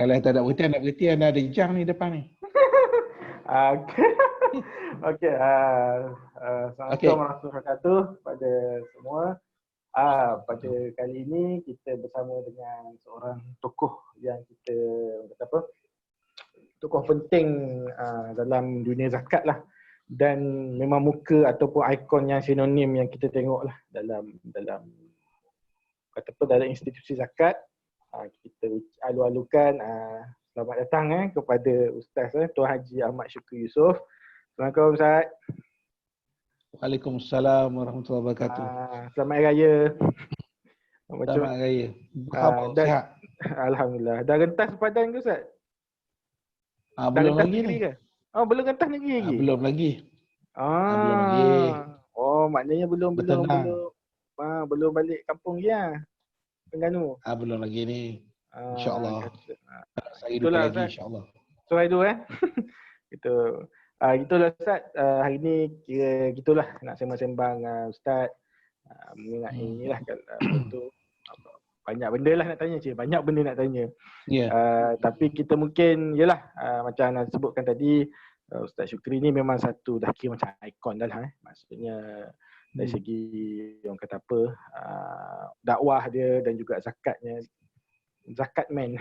Kalau tak nak berhenti, anda ada jang ni depan ni. Okey. Okey. Assalamualaikum warahmatullahi wabarakatuh kepada semua. Pada kali ini kita bersama dengan seorang tokoh yang kita tokoh penting dalam dunia zakat lah, dan memang muka ataupun ikon yang sinonim yang kita tengok lah dalam dalam institusi zakat. Kita alu-alukan selamat datang kepada Ustaz Tuan Haji Ahmad Syukri Yusof. Assalamualaikum Ustaz. Waalaikumsalam warahmatullahi wabarakatuh. Selamat Hari Raya. Selamat Hari Raya. Khabar sihat? Alhamdulillah. Dah rentas sepadan ke Ustaz? Belum lagi ni. Ke? Belum rentas negeri lagi? Belum lagi. Belum lagi. Maknanya belum balik kampung dia. Terengganu. Belum lagi ni. InsyaAllah. Saya itulah lagi insyaAllah. So itu Itulah Ustaz, hari ni kira gitulah nak sembang-sembang Ustaz mengenai inilah tu banyak benda lah nak tanya banyak benda nak tanya. Tapi kita mungkin macam anda sebutkan tadi, Ustaz Syukri ni memang satu dah kira macam ikon dah lah maksudnya dari segi orang kata apa, dakwah dia dan juga zakatnya, zakat man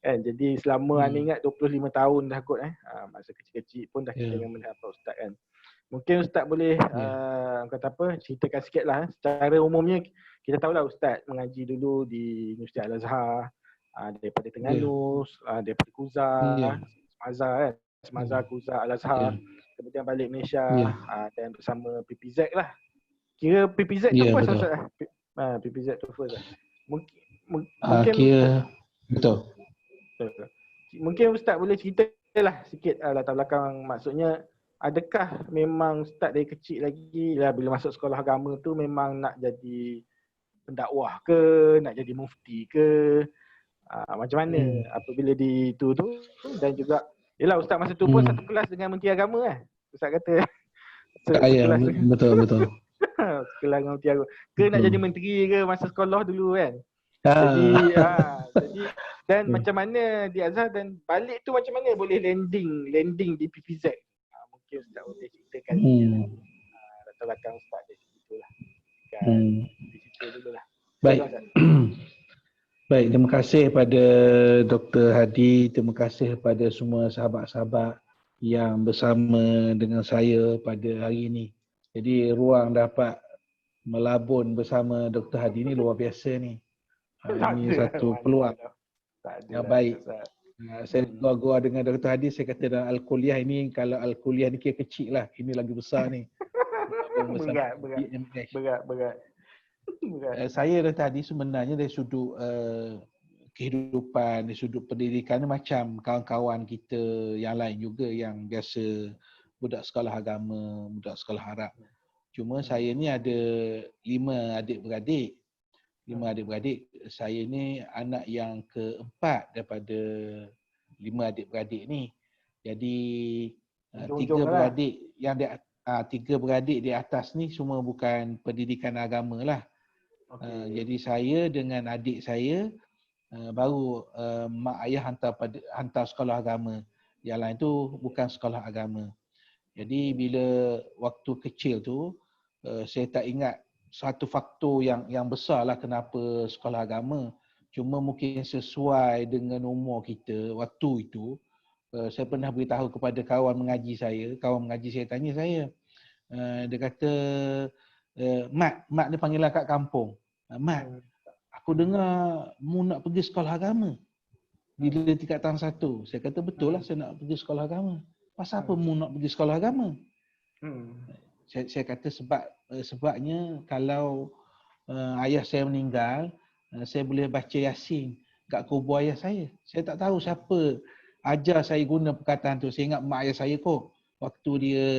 kan. Jadi selama anda ingat 25 tahun dah kot masa kecil-kecil pun dah kita dengan melihat Ustaz kan. Mungkin Ustaz boleh kata apa, ceritakan sikit lah. Secara umumnya kita tahulah Ustaz mengaji dulu di Universiti Al-Azhar, daripada Terengganu, daripada Kuza, Semazar kan, Semazar, Kuza, Al-Azhar, kemudian balik Malaysia dan bersama PPZ lah. Kira PPZ tu first Ustaz. PPZ tu first lah. Mungkin kira betul. Mungkin Ustaz boleh ceritalah sikit latar belakang, maksudnya adakah memang Ustaz dari kecil lagi lah bila masuk sekolah agama tu memang nak jadi pendakwah ke, nak jadi mufti ke, macam mana apabila di tu dan juga Ustaz masa tu pun satu kelas dengan Menteri Agama Ustaz kata. Betul. Sekelas dengan Menteri Agama. Ke nak jadi menteri ke masa sekolah dulu kan. Jadi dan macam mana di Azhar dan balik tu macam mana boleh landing di PPZ. Mungkin Ustaz boleh ceritakan latar belakang Ustaz di situ lah. Di situ dululah. Baik. Baik, terima kasih pada Dr. Hadi, terima kasih pada semua sahabat-sahabat yang bersama dengan saya pada hari ini. Jadi ruang dapat melabun bersama Dr. Hadi ni luar biasa ni. Ini satu peluang yang baik. Saya gua dengan Dr. Hadi, saya kata dalam Al-Kuliah ini, kalau Al-Kuliah ni kira kecil lah, ini lagi besar ni. Berat. Saya Dr. Hadi sebenarnya dari sudut kehidupan, dari sudut pendidikan ni macam kawan-kawan kita yang lain juga yang biasa budak sekolah agama, budak sekolah Arab. Cuma saya ni ada 5 adik-beradik. Saya ni anak yang keempat daripada 5 adik-beradik ni. Jadi 3 beradik yang tiga beradik di atas ni semua bukan pendidikan agama lah. Jadi saya dengan adik saya baru mak ayah hantar sekolah agama. Yang lain tu bukan sekolah agama. Jadi bila waktu kecil tu saya tak ingat satu faktor yang besar lah kenapa sekolah agama. Cuma mungkin sesuai dengan umur kita waktu itu, saya pernah beritahu kepada kawan mengaji saya tanya saya, dia kata, Mat dia panggil kat kampung, Mat, aku dengar mu nak pergi sekolah agama bila tingkatan 1. Saya kata betul lah saya nak pergi sekolah agama. Pasal apa mu nak pergi sekolah agama? Saya kata sebabnya kalau ayah saya meninggal, saya boleh baca Yasin kat kubur ayah saya. Saya tak tahu siapa ajar saya guna perkataan tu. Saya ingat mak ayah saya kok waktu dia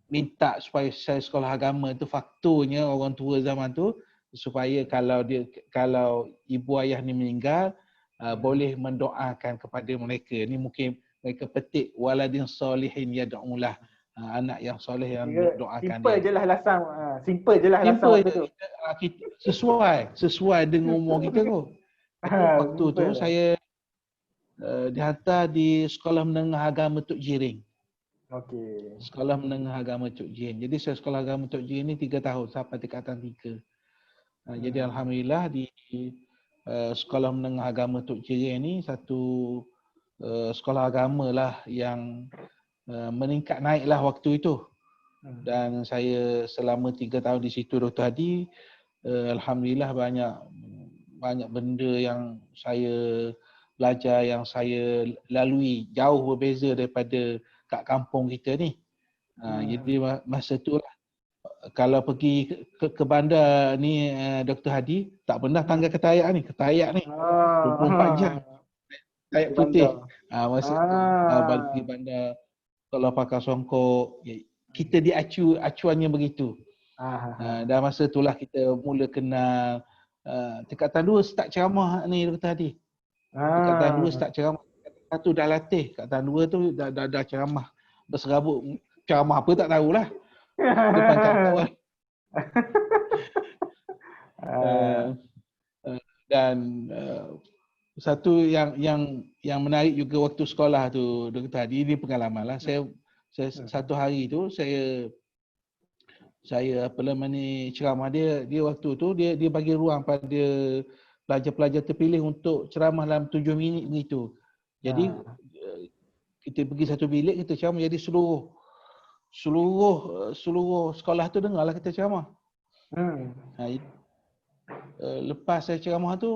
minta supaya saya sekolah agama tu, faktornya orang tua zaman tu supaya kalau ibu ayah ni meninggal boleh mendoakan kepada mereka. Ni mungkin mereka petik waladin solihin yad'ulah, anak yang soleh yang doakan simple dia. Simple je lah alasan waktu tu. Sesuai dengan umur kita tu. Waktu tu dihantar di Sekolah Menengah Agama Tok Jiring. Okey. Sekolah Menengah Agama Tok Jiring. Jadi saya Sekolah Agama Tok Jiring ni 3 tahun sampai tingkatan 3. Jadi alhamdulillah di Sekolah Menengah Agama Tok Jiring ni satu sekolah agama lah yang meningkat naiklah waktu itu. Dan saya selama 3 tahun di situ Dr. Hadi, alhamdulillah banyak benda yang saya belajar, yang saya lalui jauh berbeza daripada kat kampung kita ni. Jadi masa tu lah, kalau pergi ke bandar ni Dr. Hadi, tak pernah tanggal ketayak ni 24 jam. Ketayak putih. Masa tu pergi bandar, kalau pakai songkok, kita acuannya begitu. Dan masa itulah kita mula kenal tingkatan 2 start ceramah ni Dr. Hadi. Tingkatan 2 start ceramah. Tingkatan 1 dah latih, tingkatan 2 tu dah ceramah. Berserabut, ceramah apa tak tahulah. Depan kawan-kawan. Dan satu yang menarik juga waktu sekolah tu Dr. Hadi, ini pengalaman lah. Saya satu hari tu saya ceramah dia waktu tu dia bagi ruang pada pelajar-pelajar terpilih untuk ceramah dalam 7 minit begitu. Jadi kita pergi satu bilik, kita ceramah, jadi seluruh sekolah tu dengarlah kita ceramah. Lepas saya ceramah tu,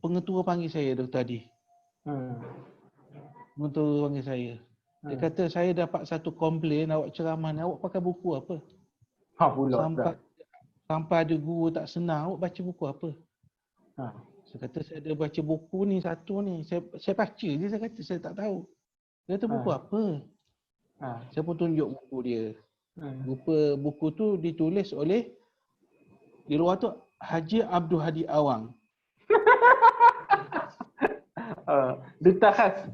pengetua panggil saya Dr. Hadi. Pengetua panggil saya. Dia kata, saya dapat satu komplain awak ceramah ni, awak pakai buku apa? Sampai ada guru tak senang, awak baca buku apa? Saya kata, saya ada baca buku ni satu ni. Saya baca je, saya kata saya tak tahu. Dia kata, buku apa? Saya pun tunjuk buku dia. Rupa buku tu ditulis oleh, di luar tu, Haji Abdul Hadi Awang. Duta khas.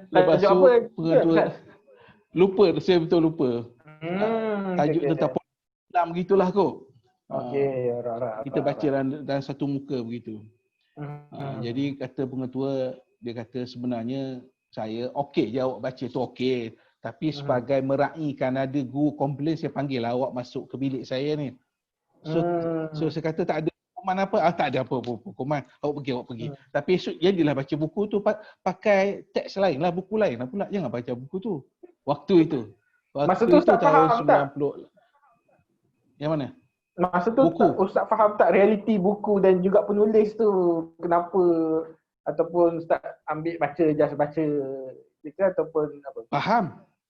Lepas tu pengetua lupa, saya betul lupa. Tajuk tentang Islam begitulah kot. Kita baca dalam satu muka begitu. Jadi kata pengetua, dia kata sebenarnya saya okey je awak baca tu okey. Tapi sebagai meraihkan ada guru komplain, saya panggil lah awak masuk ke bilik saya ni. So saya kata tak ada hukuman apa? Tak ada apa-apa hukuman. Awak pergi. Tapi esok jadilah baca buku tu pakai teks lain lah, buku lain lah pula. Jangan baca buku tu. Waktu itu masa tu Ustaz faham tak? Yang mana? Masa tu Ustaz faham tak realiti buku dan juga penulis tu kenapa, ataupun Ustaz ambil just baca gitu ataupun apa? Faham.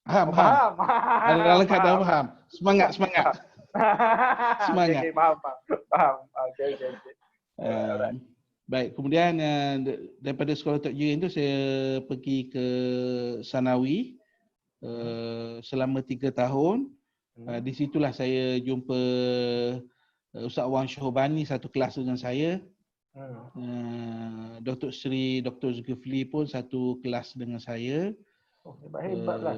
Ada dah faham. Semangat. Semangat. Okay, faham. Okay. Baik, kemudian daripada sekolah Tok Jiring tu saya pergi ke Sanawi selama 3 tahun. Di situlah saya jumpa Ustaz Wan Syuhbani satu kelas dengan saya. Dr. Sri Dr. Zulkifli pun satu kelas dengan saya. Hebat-hebatlah.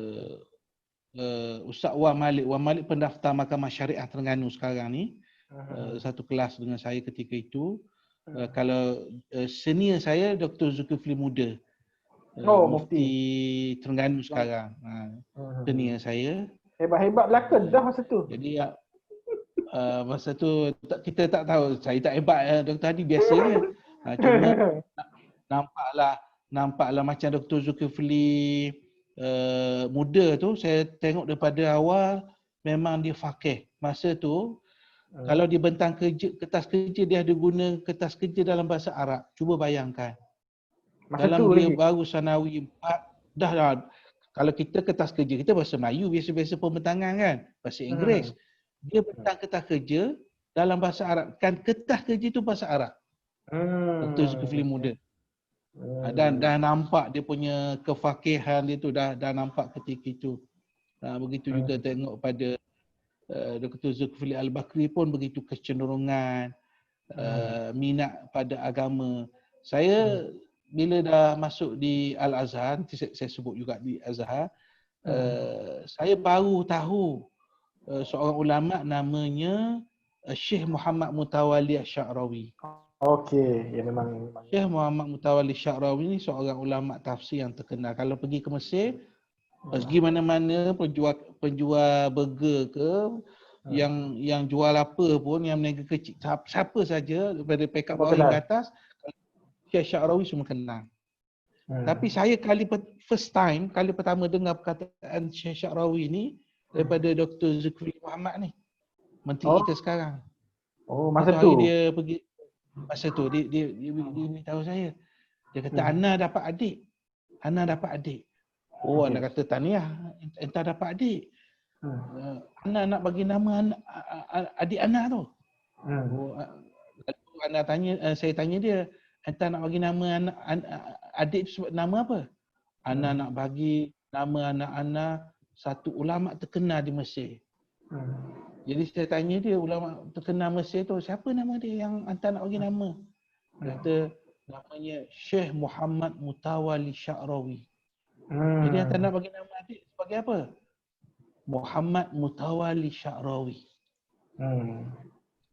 Ustaz Wan Malik pendaftar Mahkamah Syariah Terengganu sekarang ni. Satu kelas dengan saya ketika itu. Kalau senior saya Dr. Zulkifli Muda. Mufti Terengganu sekarang. Senior saya. Hebat-hebat belaka dah masa tu. Jadi masa tu kita tak tahu, saya tak hebat Dr. Hadi, biasa je. Cuma nampaklah macam Dr. Zulkifli muda tu, saya tengok daripada awal memang dia faqih. Masa tu kalau dia bentang kertas kerja, dia ada guna kertas kerja dalam bahasa Arab. Cuba bayangkan. Masa dalam dia lagi baru Sanawi 4 dah. Kalau kita kertas kerja kita bahasa Melayu biasa-biasa pembentangan kan, bahasa Inggeris. Dia bentang kertas kerja dalam bahasa Arab. Kan kertas kerja tu bahasa Arab. Dr. Zulkifli muda. Dan dah nampak dia punya kefakihan dia tu dah nampak ketika itu. Begitu juga tengok pada Dr. Zulkifli Al-Bakri pun begitu kecenderungan minat pada agama. Saya bila dah masuk di Al-Azhar, saya sebut juga di Azhar, saya baru tahu seorang ulama namanya Syekh Muhammad Mutawalli Asy-Sya'rawi. Okey, ya memang. Syekh Muhammad Mutawalli Sya'rawi ni seorang ulama tafsir yang terkenal. Kalau pergi ke Mesir, pergi mana-mana penjual burger ke, yang jual apa pun, yang meniaga kecil, siapa saja daripada pekat bawah hingga atas, Syekh Sya'rawi semua kenal. Tapi saya first time, kali pertama dengar perkataan Syekh Sya'rawi ni daripada Dr. Zulkifli Muhammad ni, menteri kita sekarang. Oh, masa Satu tu. hari dia pergi, masa tu dia beritahu saya. Dia kata, Ana dapat adik. Ana dapat adik. Oh, anak kata tahniah, entah dapat adik. Ana nak bagi nama adik anak tu. Oh, saya tanya dia, entah nak bagi nama adik sebab nama apa? Ana nak bagi nama anak-anak satu ulama terkenal di Mesir. Jadi saya tanya dia, ulama terkenal Mesir tu, siapa nama dia yang anda nak bagi nama? Dia kata, namanya Syekh Muhammad Mutawalli Sya'rawi. Jadi anda nak bagi nama adik sebagai apa? Muhammad Mutawalli Sya'rawi.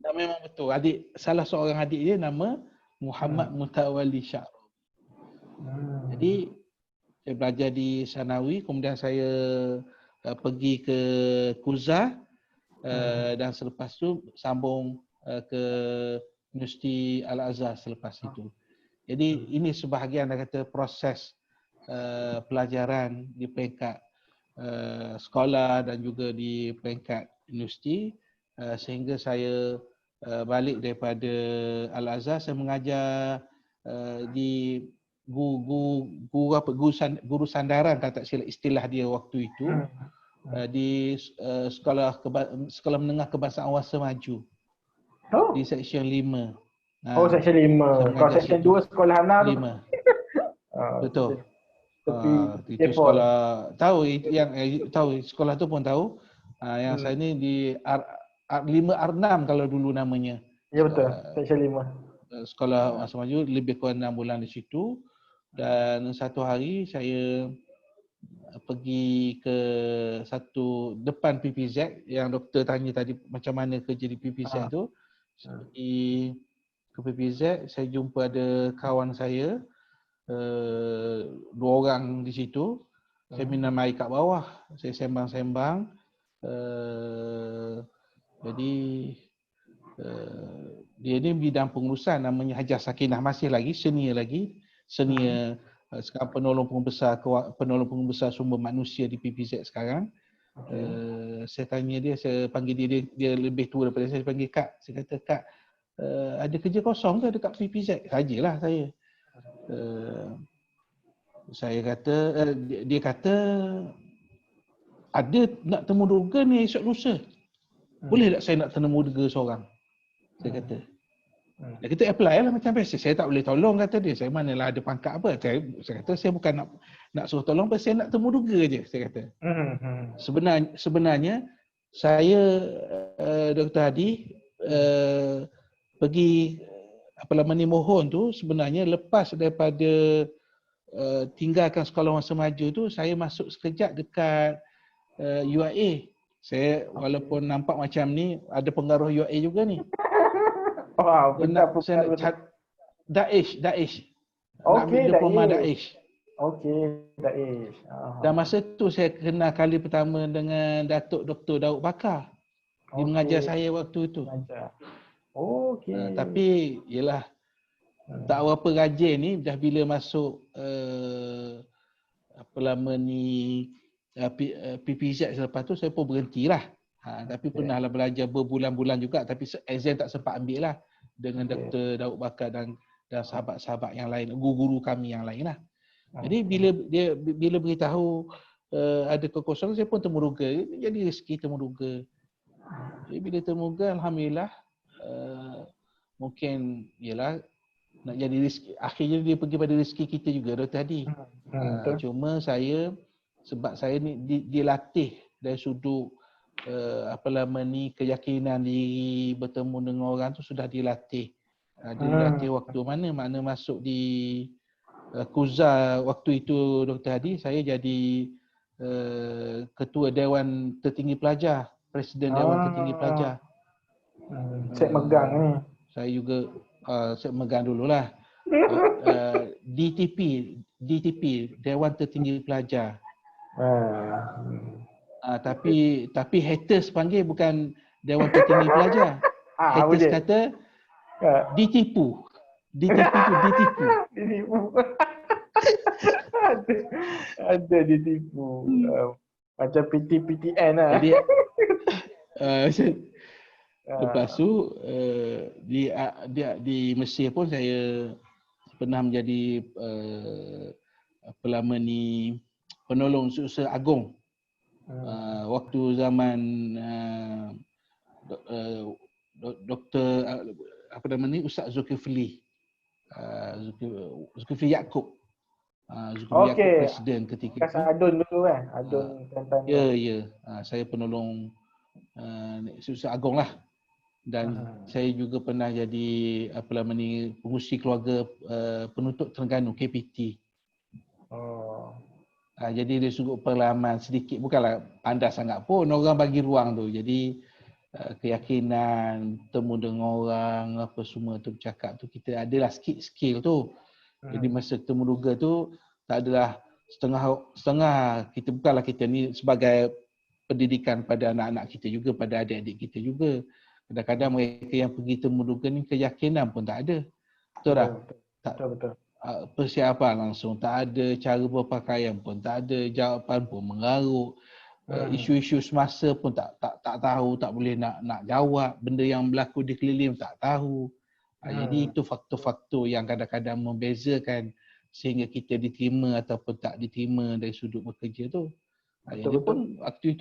Dan memang betul, salah seorang adik dia nama Muhammad Mutawalli Sya'rawi. Jadi saya belajar di Sanawi, kemudian saya pergi ke Kuzah, dan selepas tu sambung ke Universiti Al-Azhar selepas itu. Jadi ini sebahagian kata proses pelajaran di peringkat sekolah dan juga di peringkat universiti, sehingga saya balik daripada Al-Azhar. Saya mengajar di guru sandaran, kalau tak silap istilah dia waktu itu, di sekolah menengah kebangsaan Awasa Maju, di seksyen 5. Oh, seksyen 5. Kalau seksyen 2 sekolah Ana tu. 5. Betul. Itu sekolah tahu sekolah tu pun tahu. Yang saya ni di R5 R6 kalau dulu namanya. Ya betul, seksyen 5. Sekolah Awasa Maju, lebih kurang 6 bulan di situ. Dan satu hari saya pergi ke satu depan PPZ yang doktor tanya tadi macam mana kerja di PPZ tu. Saya pergi ke PPZ, saya jumpa ada kawan saya, 2 orang di situ. Saya minum air kat bawah, saya sembang-sembang. Jadi dia ni bidang pengurusan, namanya Hajar Sakinah, masih lagi senior sekarang penolong pembesar sumber manusia di PPZ sekarang. Saya tanya dia, saya panggil dia lebih tua daripada saya panggil Kak. Saya kata, Kak, ada kerja kosong ke dekat PPZ? Sajalah saya. Saya kata, dia kata, ada nak temu durga ni esok lusa. Boleh tak saya nak temu durga seorang? Saya kata. Dia kata apply lah macam biasa. Saya tak boleh tolong, kata dia. Saya manalah ada pangkat apa. Saya kata saya bukan nak suruh tolong, saya nak temu durga je, saya kata. Sebenarnya saya, Dr. Hadi, pergi mohon tu sebenarnya lepas daripada tinggalkan sekolah Awasa Maju tu, saya masuk sekejap dekat UIA. Saya walaupun nampak macam ni, ada pengaruh UIA juga ni. Daesh. Okey, diploma Daesh. Okey, Daesh. Dan masa tu saya kenal kali pertama dengan Datuk Dr. Daud Bakar. Dia mengajar saya waktu itu. Okey. Tapi yelah, tak berapa rajin ni, dah bila masuk PPZ selepas tu saya pun berhentilah. Tapi pernahlah belajar berbulan-bulan juga, tapi exam tak sempat ambil lah dengan Dr. Daud Bakar dan sahabat-sahabat yang lain, guru-guru kami yang lain lah. Jadi bila beritahu ada kekosongan, saya pun temuruga. Jadi rezeki temuruga. Jadi bila temuruga, alhamdulillah, mungkin yalah nak jadi rezeki. Akhirnya dia pergi pada rezeki kita juga tadi. Cuma sebab saya ni dilatih dari sudut keyakinan diri, bertemu dengan orang tu sudah dilatih. Dilatih waktu mana masuk di Kuzah waktu itu, Dr. Hadi, saya jadi ketua Dewan Tertinggi Pelajar, Presiden Dewan Tertinggi Pelajar. Cik megang ni. Saya juga saya megang dululah. DTP, Dewan Tertinggi Pelajar. Tapi haters panggil bukan Dewan Tertinggi Pelajar. Haters kata ditipu. Ditipu tu ditipu. Ada ditipu. Macam PTN lah. Jadi lepas tu di Mesir pun saya pernah menjadi penolong usaha agung. Waktu zaman Dr. Ustaz Zulkifli Yaakob. Yaakob presiden ketika itu. Adun dulu kan? Adun ya. Saya penolong usaha agung lah. Dan saya juga pernah jadi pengurusi keluarga penuntut Terengganu, KPT. Jadi dia sungguh pengalaman sedikit, bukanlah pandai sangat pun, orang bagi ruang tu. Jadi keyakinan, temu dengan orang, apa semua tu bercakap tu, kita adalah skill tu. Jadi masa temu duga tu tak adalah setengah kita, bukanlah kita ni sebagai pendidikan pada anak-anak kita juga, pada adik-adik kita juga. Kadang-kadang mereka yang pergi temu duga ni keyakinan pun tak ada. Betul tak? Betul. Persiapan langsung tak ada, cara berpakaian pun tak ada, jawapan pun mengarut. Isu-isu semasa pun tak tahu, tak boleh nak jawab. Benda yang berlaku di keliling tak tahu. Jadi itu faktor-faktor yang kadang-kadang membezakan sehingga kita diterima ataupun tak diterima dari sudut bekerja tu. Jadi pun waktu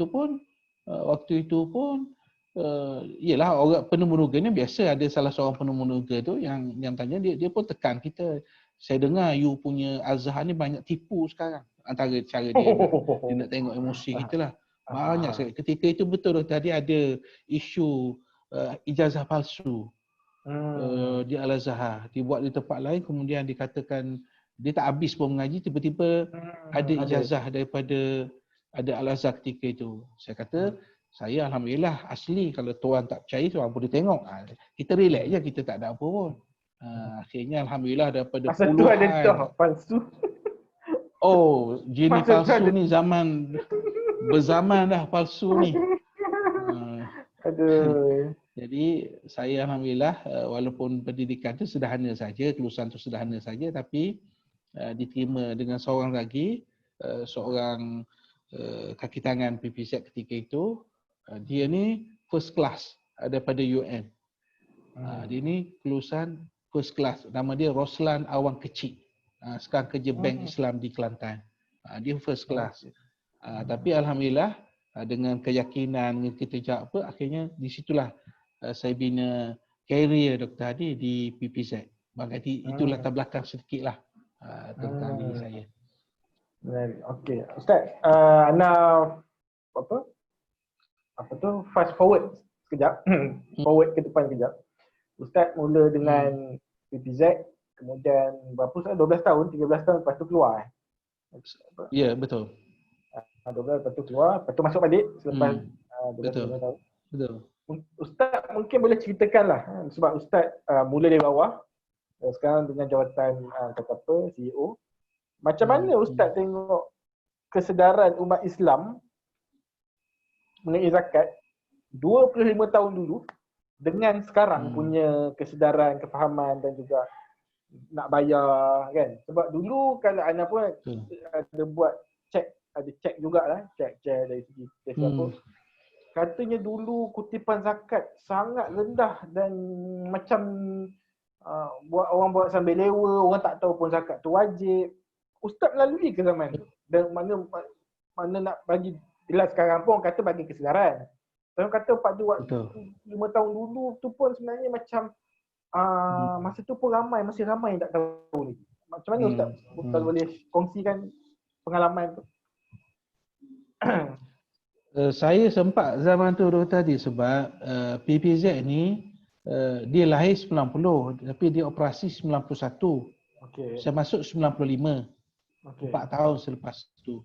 itu pun ialah orang penemu ni biasa, ada salah seorang penemu tu yang tanya dia pun tekan kita. Saya dengar you punya Azhar ni banyak tipu sekarang. Antara cara dia nak tengok emosi kita lah. Banyak sekali. Ketika itu betul tadi ada isu ijazah palsu di Al-Azhar. Dibuat di tempat lain, kemudian dikatakan dia tak habis pun mengaji, tiba-tiba ada ijazah daripada Al-Azhar ketika itu. Saya kata, saya Alhamdulillah asli, kalau tuan tak percaya, tuan boleh tengok. Kita relax je, kita tak ada apa pun. Akhirnya Alhamdulillah daripada masa puluhan. Masa tu ada dah palsu. Oh, jenis palsu ni zaman berzaman dah palsu ni. Aduh. Jadi saya Alhamdulillah walaupun pendidikan tu sederhana saja, kelulusan tu sederhana saja, tapi diterima dengan seorang lagi, seorang kaki tangan PPZ ketika itu. Dia ni first class daripada UN. Dia ni kelulusan first class. Nama dia Roslan Awang Kecil. Sekarang kerja Bank Islam di Kelantan. Dia first class. Tapi Alhamdulillah dengan keyakinan, dengan kita cakap apa, akhirnya di situlah saya bina career Dr. Hadi di PPZ. Jadi itu latar belakang sedikit lah tentang diri saya. Okey. Ustaz, Ana fast forward sekejap. Forward ke depan sekejap. Ustaz mula dengan PPZ, kemudian berapa tahun? 12 tahun, 13 tahun lepas tu keluar. Ya, betul. 12 lepas tu keluar, lepas tu masuk balik selepas 12 tahun. Betul. Ustaz mungkin boleh ceritakanlah, sebab Ustaz mula dari bawah, sekarang dengan jawatan CEO. Macam mana Ustaz tengok kesedaran umat Islam mengenai zakat 25 tahun dulu dengan sekarang punya kesedaran, kefahaman dan juga nak bayar kan. Sebab dulu kalau Ana pun ada buat cek jugalah, cek dari segi apa. Katanya dulu kutipan zakat sangat rendah dan macam orang buat sambil lewa, orang tak tahu pun zakat tu wajib. Ustaz melalui ke zaman tu? Dan mana nak bagi, jelas sekarang pun kata bagi kesedaran. Saya kata pada waktu 5 tahun dulu tu pun sebenarnya macam masa tu pun masih ramai yang tak tahu ni. Macam mana Ustaz boleh kongsikan pengalaman tu? Saya sempat zaman tu tadi sebab PPZ ni dia lahir 90 tapi dia operasi 91. Saya masuk 95. 4 tahun selepas itu.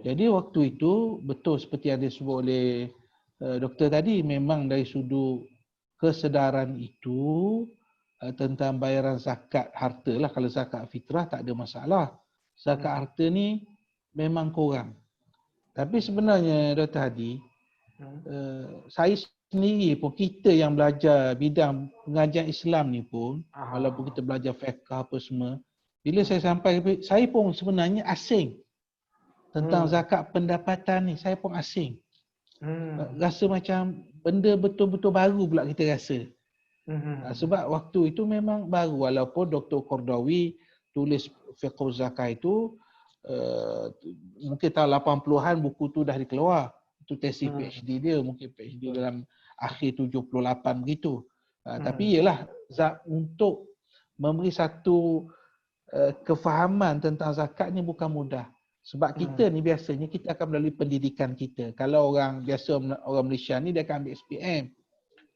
Jadi waktu itu betul seperti yang disebut oleh doktor tadi, memang dari sudut kesedaran itu tentang bayaran zakat harta lah. Kalau zakat fitrah tak ada masalah. Zakat harta ni memang kurang. Tapi sebenarnya Dr. Hadi, saya sendiri pun, kita yang belajar bidang pengajian Islam ni pun, walaupun kita belajar fiqh apa semua, bila saya sampai, saya pun sebenarnya asing tentang zakat pendapatan ni. Saya pun asing. Rasa macam benda betul-betul baru pula kita rasa. Sebab waktu itu memang baru, walaupun Dr. Qardawi tulis fiqh zakat itu mungkin tahun 80-an buku tu dah dikeluar. Itu tesis PhD dia, mungkin PhD dalam akhir 78 begitu. Tapi ialah untuk memberi satu kefahaman tentang zakat ni bukan mudah. Sebab kita ni biasanya kita akan melalui pendidikan kita. Kalau orang biasa, orang Malaysia ni dia akan ambil SPM,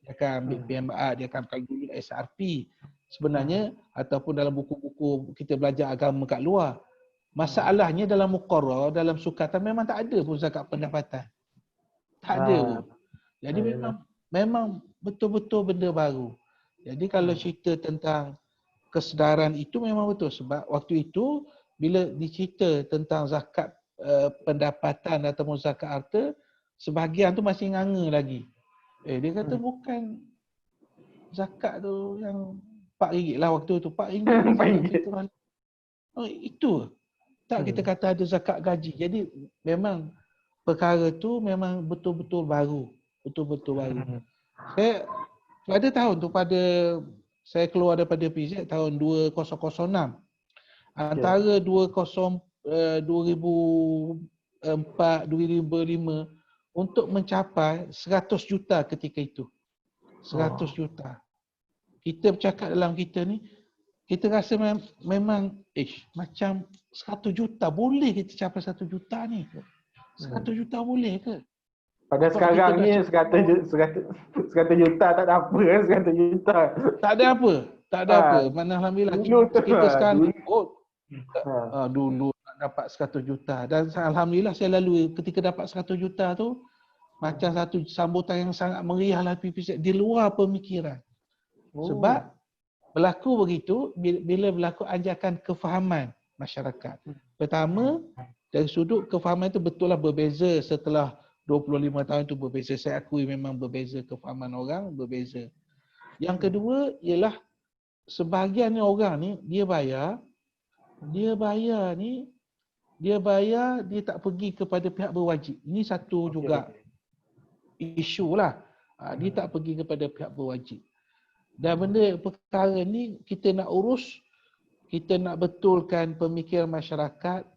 dia akan ambil PMA, dia akan dulu SRP sebenarnya, ataupun dalam buku-buku kita belajar agama kat luar. Masalahnya dalam muqarrar, dalam sukatan memang tak ada pun zakat pendapatan. Tak ada pun. Jadi memang betul-betul benda baru. Jadi kalau cerita tentang kesedaran itu memang betul, sebab waktu itu bila dicerita tentang zakat pendapatan ataupun zakat harta, sebahagian tu masih nganga lagi. Dia kata bukan zakat tu yang RM4 lah waktu tu. RM4. Oh, itu. Tak, kita kata ada zakat gaji. Jadi memang perkara tu memang betul-betul baru. Betul-betul baru. Saya pada tahun tu, saya keluar daripada PZ tahun 2006. Antara 2004, 2005 untuk mencapai 100 juta ketika itu. 100 juta. Kita bercakap dalam kita ni, kita rasa memang macam 100 juta. Boleh kita capai 100 juta ni? 100 juta boleh ke? Pada sekarang ni 100 juta tak ada apa kan, 100 juta. Tak ada apa. Tak ada apa. Mana alhamdulillah kita sekarang dulu nak dapat 100 juta. Dan alhamdulillah saya lalu ketika dapat 100 juta tu macam satu sambutan yang sangat meriah lah PPZ di luar pemikiran. Sebab berlaku begitu bila berlaku anjakan kefahaman masyarakat. Pertama, dari sudut kefahaman itu betul lah berbeza setelah 25 tahun itu berbeza. Saya akui memang berbeza, kefahaman orang berbeza. Yang kedua ialah sebahagian orang ni dia bayar, dia tak pergi kepada pihak berwajib. Ini satu juga isu lah. Dia tak pergi kepada pihak berwajib. Dan benda perkara ni kita nak urus, kita nak betulkan pemikiran masyarakat,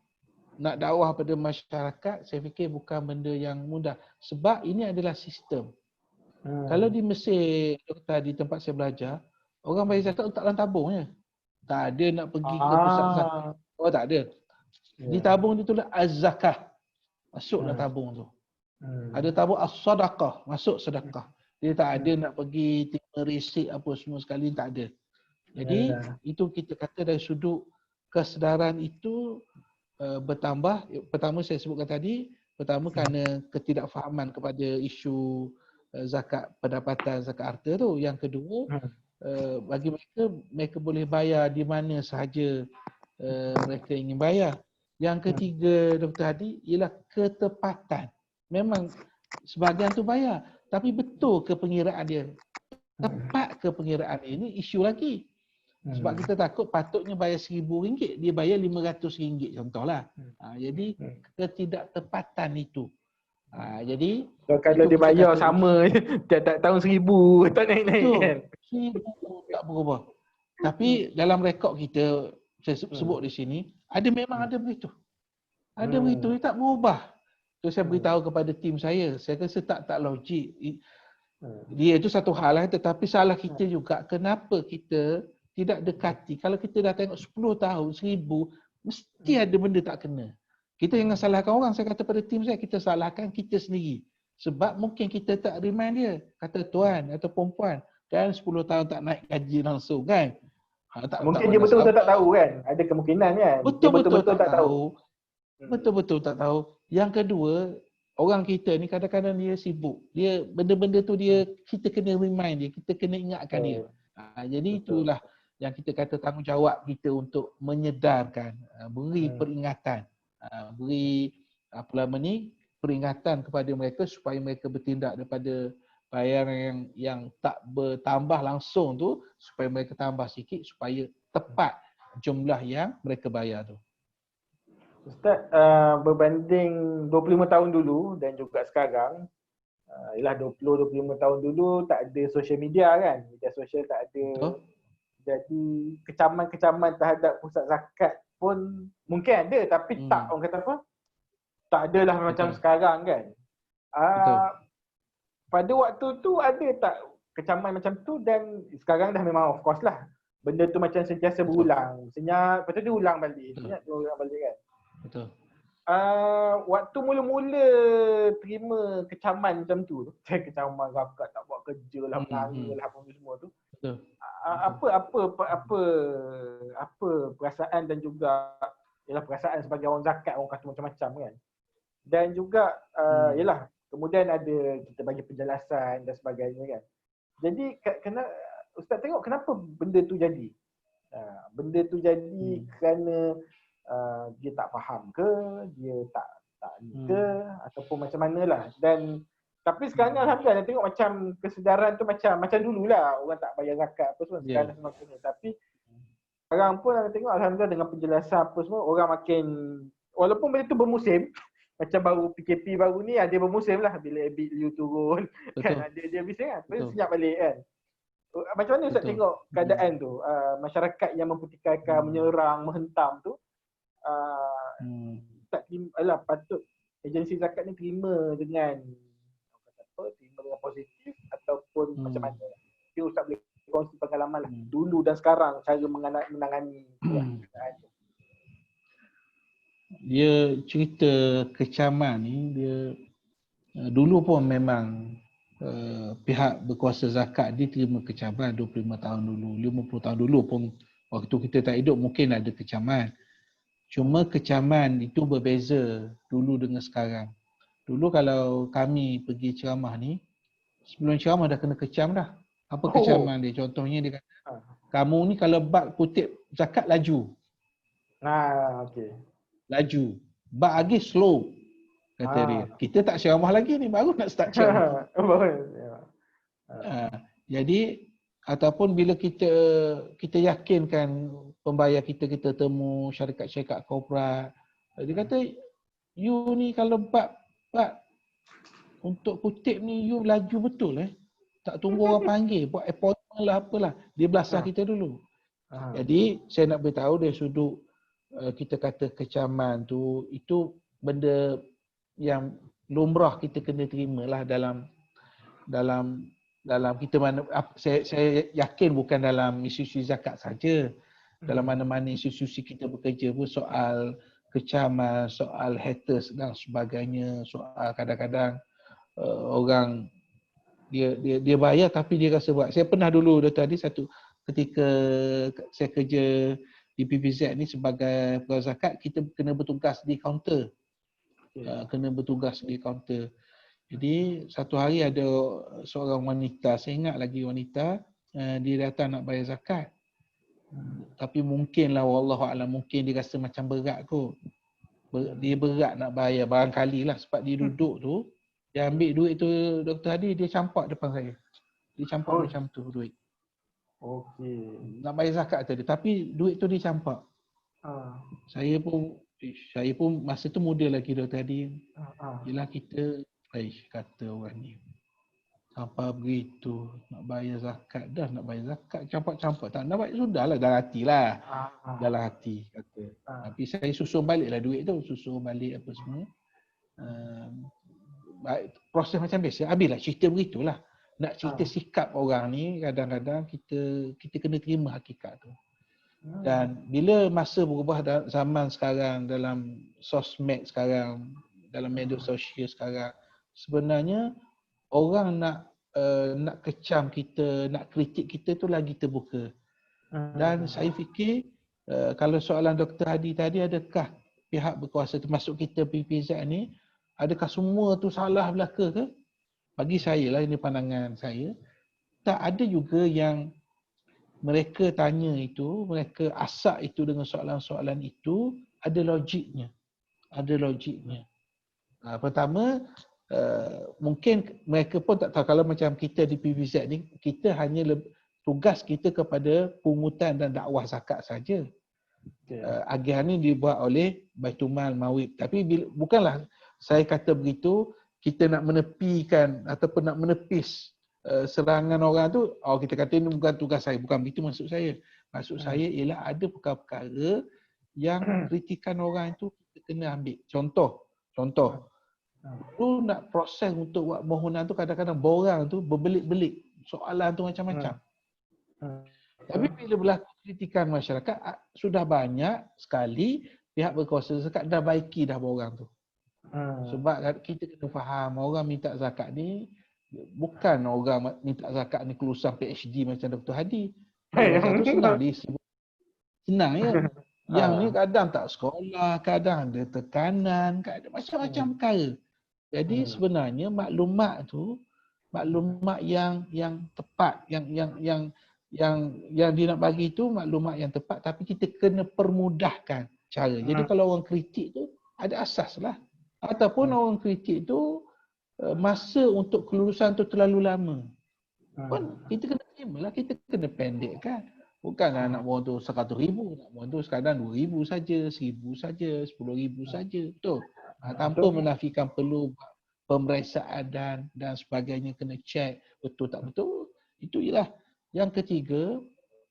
nak dakwah pada masyarakat, saya fikir bukan benda yang mudah. Sebab ini adalah sistem. Kalau di Mesir, di tempat saya belajar, orang bayar zakat letak dalam tabung je. Tak ada nak pergi ke pusat zakat. Oh, tak ada. Di tabung dia tulis az-zakah. Masuk dalam tabung tu. Ada tabung as-sadaqah. Masuk sedekah. Dia tak ada nak pergi terima resit apa semua sekali, tak ada. Jadi itu kita kata dari sudut kesedaran itu bertambah. Pertama saya sebutkan tadi, pertama kerana ketidakfahaman kepada isu zakat pendapatan, zakat harta tu. Yang kedua, bagi mereka boleh bayar di mana sahaja mereka ingin bayar. Yang ketiga, Dr. Hadi, ialah ketepatan. Memang sebahagian tu bayar, tapi betul ke pengiraan dia? Tepat ke pengiraan dia? Ini isu lagi. Sebab kita takut patutnya bayar RM1,000, dia bayar RM500 contohlah. Jadi ketidaktepatan itu. Jadi kalau dia bayar sama tiap tahun RM1,000 tak naik-naik kan. RM1,000 tak berubah. Tapi dalam rekod kita, saya sebut di sini, memang ada begitu. Ada begitu, dia tak berubah. So saya beritahu kepada tim saya rasa tak logik. Dia itu satu hal lah, tetapi salah kita juga. Kenapa kita tidak dekati? Kalau kita dah tengok 10 tahun, 1,000, mesti ada benda tak kena. Kita jangan salahkan orang. Saya kata pada tim saya, kita salahkan kita sendiri. Sebab mungkin kita tak remind dia. Kata tuan atau perempuan, kan 10 tahun tak naik gaji langsung kan. Mungkin dia betul-betul tak tahu kan. Ada kemungkinan kan. Betul-betul tak tahu. Betul-betul tak tahu. Yang kedua, orang kita ni kadang-kadang dia sibuk. Dia benda-benda tu kita kena remind dia, kita kena ingatkan dia. Jadi itulah yang kita kata tanggungjawab kita untuk menyedarkan, beri peringatan, beri peringatan kepada mereka supaya mereka bertindak daripada bayaran yang tak bertambah langsung tu, supaya mereka tambah sikit supaya tepat jumlah yang mereka bayar tu. Ustaz, berbanding 25 tahun dulu dan juga sekarang, ialah 20-25 tahun dulu tak ada social media kan, media sosial tak ada. Betul. Jadi kecaman-kecaman terhadap pusat zakat pun mungkin ada, tapi tak, orang kata apa, tak adalah macam sekarang kan. Pada waktu tu ada tak kecaman macam tu, dan sekarang dah memang of course lah. Benda tu macam sentiasa berulang. Senyap, lepas tu dia ulang balik. Senyap, dia ulang balik kan. Betul. Waktu mula-mula terima kecaman macam tu, kecaman zakat tak buat kerja lah, menangis lah, apa semua tu. Betul. Apa perasaan dan juga ialah perasaan sebagai orang zakat, orang kata macam-macam kan. Dan juga ialah kemudian ada kita bagi penjelasan dan sebagainya kan. Jadi Ustaz tengok kenapa benda tu jadi. Benda tu jadi kerana dia tak faham ke, dia tak ni ke, ataupun macam manalah. Dan tapi sekarang ni alhamdulillah tengok macam kesedaran tu macam dululah, orang tak bayar zakat apa semua, sekarang semua kena. Tapi sekarang pun anda tengok alhamdulillah dengan penjelasan apa semua, orang makin, walaupun benda tu bermusim, macam baru PKP baru ni ada bermusim lah, bila BU turun kan, ada dia bising kan, terus senyap balik kan. Macam mana Ustaz tengok keadaan tu, masyarakat yang mempertikaikan, menyerang, menghentam tu, tak terima, patut agensi zakat ni terima dengan positif ataupun macam mana? Dia Ustaz boleh kongsi pengalaman lah dulu dan sekarang cara menangani keadaan tu. Dia cerita kecaman ni, dia dulu pun memang pihak berkuasa zakat dia terima kecaman 25 tahun dulu, 50 tahun dulu pun waktu kita tak hidup mungkin ada kecaman. Cuma kecaman itu berbeza dulu dengan sekarang. Dulu kalau kami pergi ceramah ni, sebelum ceramah dah kena kecam dah. Apa kecaman dia? Contohnya dia kata, kamu ni kalau bak kutip zakat laju. Okey. Laju. Bak lagi slow. Kata dia. Kita tak ceramah lagi ni, baru nak start ceramah. Jadi ataupun bila kita yakinkan pembayar kita temu syarikat-syarikat korporat, dia kata you ni kalau bak untuk kutip ni you laju betul tak tunggu orang panggil, buat appointment lah apalah, dia belasah kita dulu. Jadi saya nak beritahu dari sudut kita kata kecaman tu, itu benda yang lumrah kita kena terimalah dalam kita mana, saya yakin bukan dalam institusi zakat saja, dalam mana-mana institusi kita bekerja pun soal kecaman, soal haters dan sebagainya, soal kadang-kadang orang dia bayar tapi dia rasa buat. Saya pernah dulu tadi satu ketika saya kerja di PPZ ni sebagai pegawai zakat, kita kena bertugas di kaunter. Kena bertugas di kaunter. Jadi satu hari ada seorang wanita, saya ingat lagi wanita, dia datang nak bayar zakat. Tapi mungkinlah wallahualam, mungkin dia rasa macam berat kot. Dia berat nak bayar barangkali lah, sebab dia duduk tu, dia ambil duit tu Dr. Hadi, dia campak depan saya. Dia campak macam tu duit. Nak bayar zakat tadi, tapi duit tu dia campak. Saya pun masa tu muda lagi Dr. Hadi. Yelah kita kata orang ni sampai begitu nak bayar zakat, dah nak bayar zakat campak-campak, tak nak bayar, sudahlah, dalam hati lah. Dalam hati kata. Tapi saya susun baliklah duit tu, susun balik apa semua. Proses macam biasa, habislah cerita begitulah. Nak cerita sikap orang ni, kadang-kadang kita kena terima hakikat tu. Dan bila masa berubah zaman sekarang, dalam sosmed sekarang, dalam media sosial sekarang, sebenarnya orang nak kecam kita, nak kritik kita tu lagi terbuka. Dan saya fikir kalau soalan Dr. Hadi tadi, adakah pihak berkuasa termasuk kita PPZ ni, adakah semua tu salah belaka ke? Bagi saya lah, ini pandangan saya, tak ada juga yang mereka tanya itu, mereka asak itu dengan soalan-soalan itu ada logiknya. Ada logiknya. Pertama, mungkin mereka pun tak tahu kalau macam kita di PVZ ni, kita hanya tugas kita kepada pungutan dan dakwah zakat saja. Agihan ni dibuat oleh Baitul Mal Mawib. Tapi bukanlah saya kata begitu, kita nak menepikan ataupun nak menepis serangan orang tu, kita kata ini bukan tugas saya. Bukan begitu maksud saya. Maksud saya ialah ada perkara-perkara yang kritikan orang itu kita kena ambil. Contoh. Lu nak proses untuk buat permohonan tu kadang-kadang borang tu berbelit-belit. Soalan tu macam-macam. Tapi bila berlaku kritikan masyarakat, sudah banyak sekali pihak berkuasa zakat dah baiki dah borang tu. Sebab kita kena faham orang minta zakat ni bukan orang minta zakat ni kelulusan PhD macam Dr. Hadi. Kelulusan tu senang diisi. Senang ya. Yang ni kadang tak sekolah, kadang ada tekanan, kadang macam-macam perkara. Jadi sebenarnya maklumat yang tepat, yang dia nak bagi tu maklumat yang tepat, tapi kita kena permudahkan cara. Jadi kalau orang kritik tu ada asas lah. Ataupun orang kritik tu masa untuk kelulusan tu terlalu lama. Pun kita kena terima lah, kita kena pendekkan. Bukanlah nak buang tu 100,000, nak buang tu sekadar 2,000 saja, 1,000 saja, 10,000 saja. Betul. Tanpa menafikan perlu pemeriksaan dan sebagainya, kena cek betul tak betul. Itu ialah. Yang ketiga,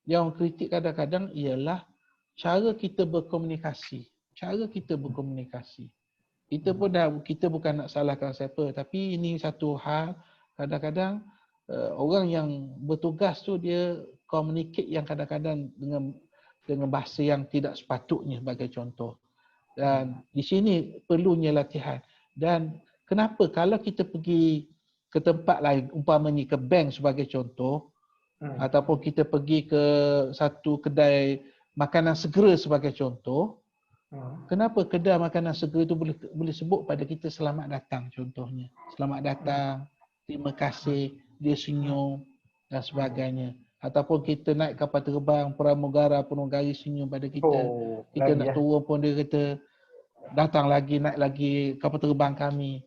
yang kritik kadang-kadang ialah cara kita berkomunikasi. Kita bukan nak salahkan siapa, tapi ini satu hal kadang-kadang orang yang bertugas tu dia communicate yang kadang-kadang dengan bahasa yang tidak sepatutnya sebagai contoh. Dan di sini perlunya latihan. Dan kenapa kalau kita pergi ke tempat lain, umpamanya ke bank sebagai contoh, ataupun kita pergi ke satu kedai makanan segera sebagai contoh, kenapa kedai makanan segera itu boleh sebut pada kita selamat datang contohnya. Selamat datang, terima kasih, dia senyum dan sebagainya. Ataupun kita naik kapal terbang pramugari senyum pada kita. Kita nak turun pun dia kata datang lagi, naik lagi kapal terbang kami.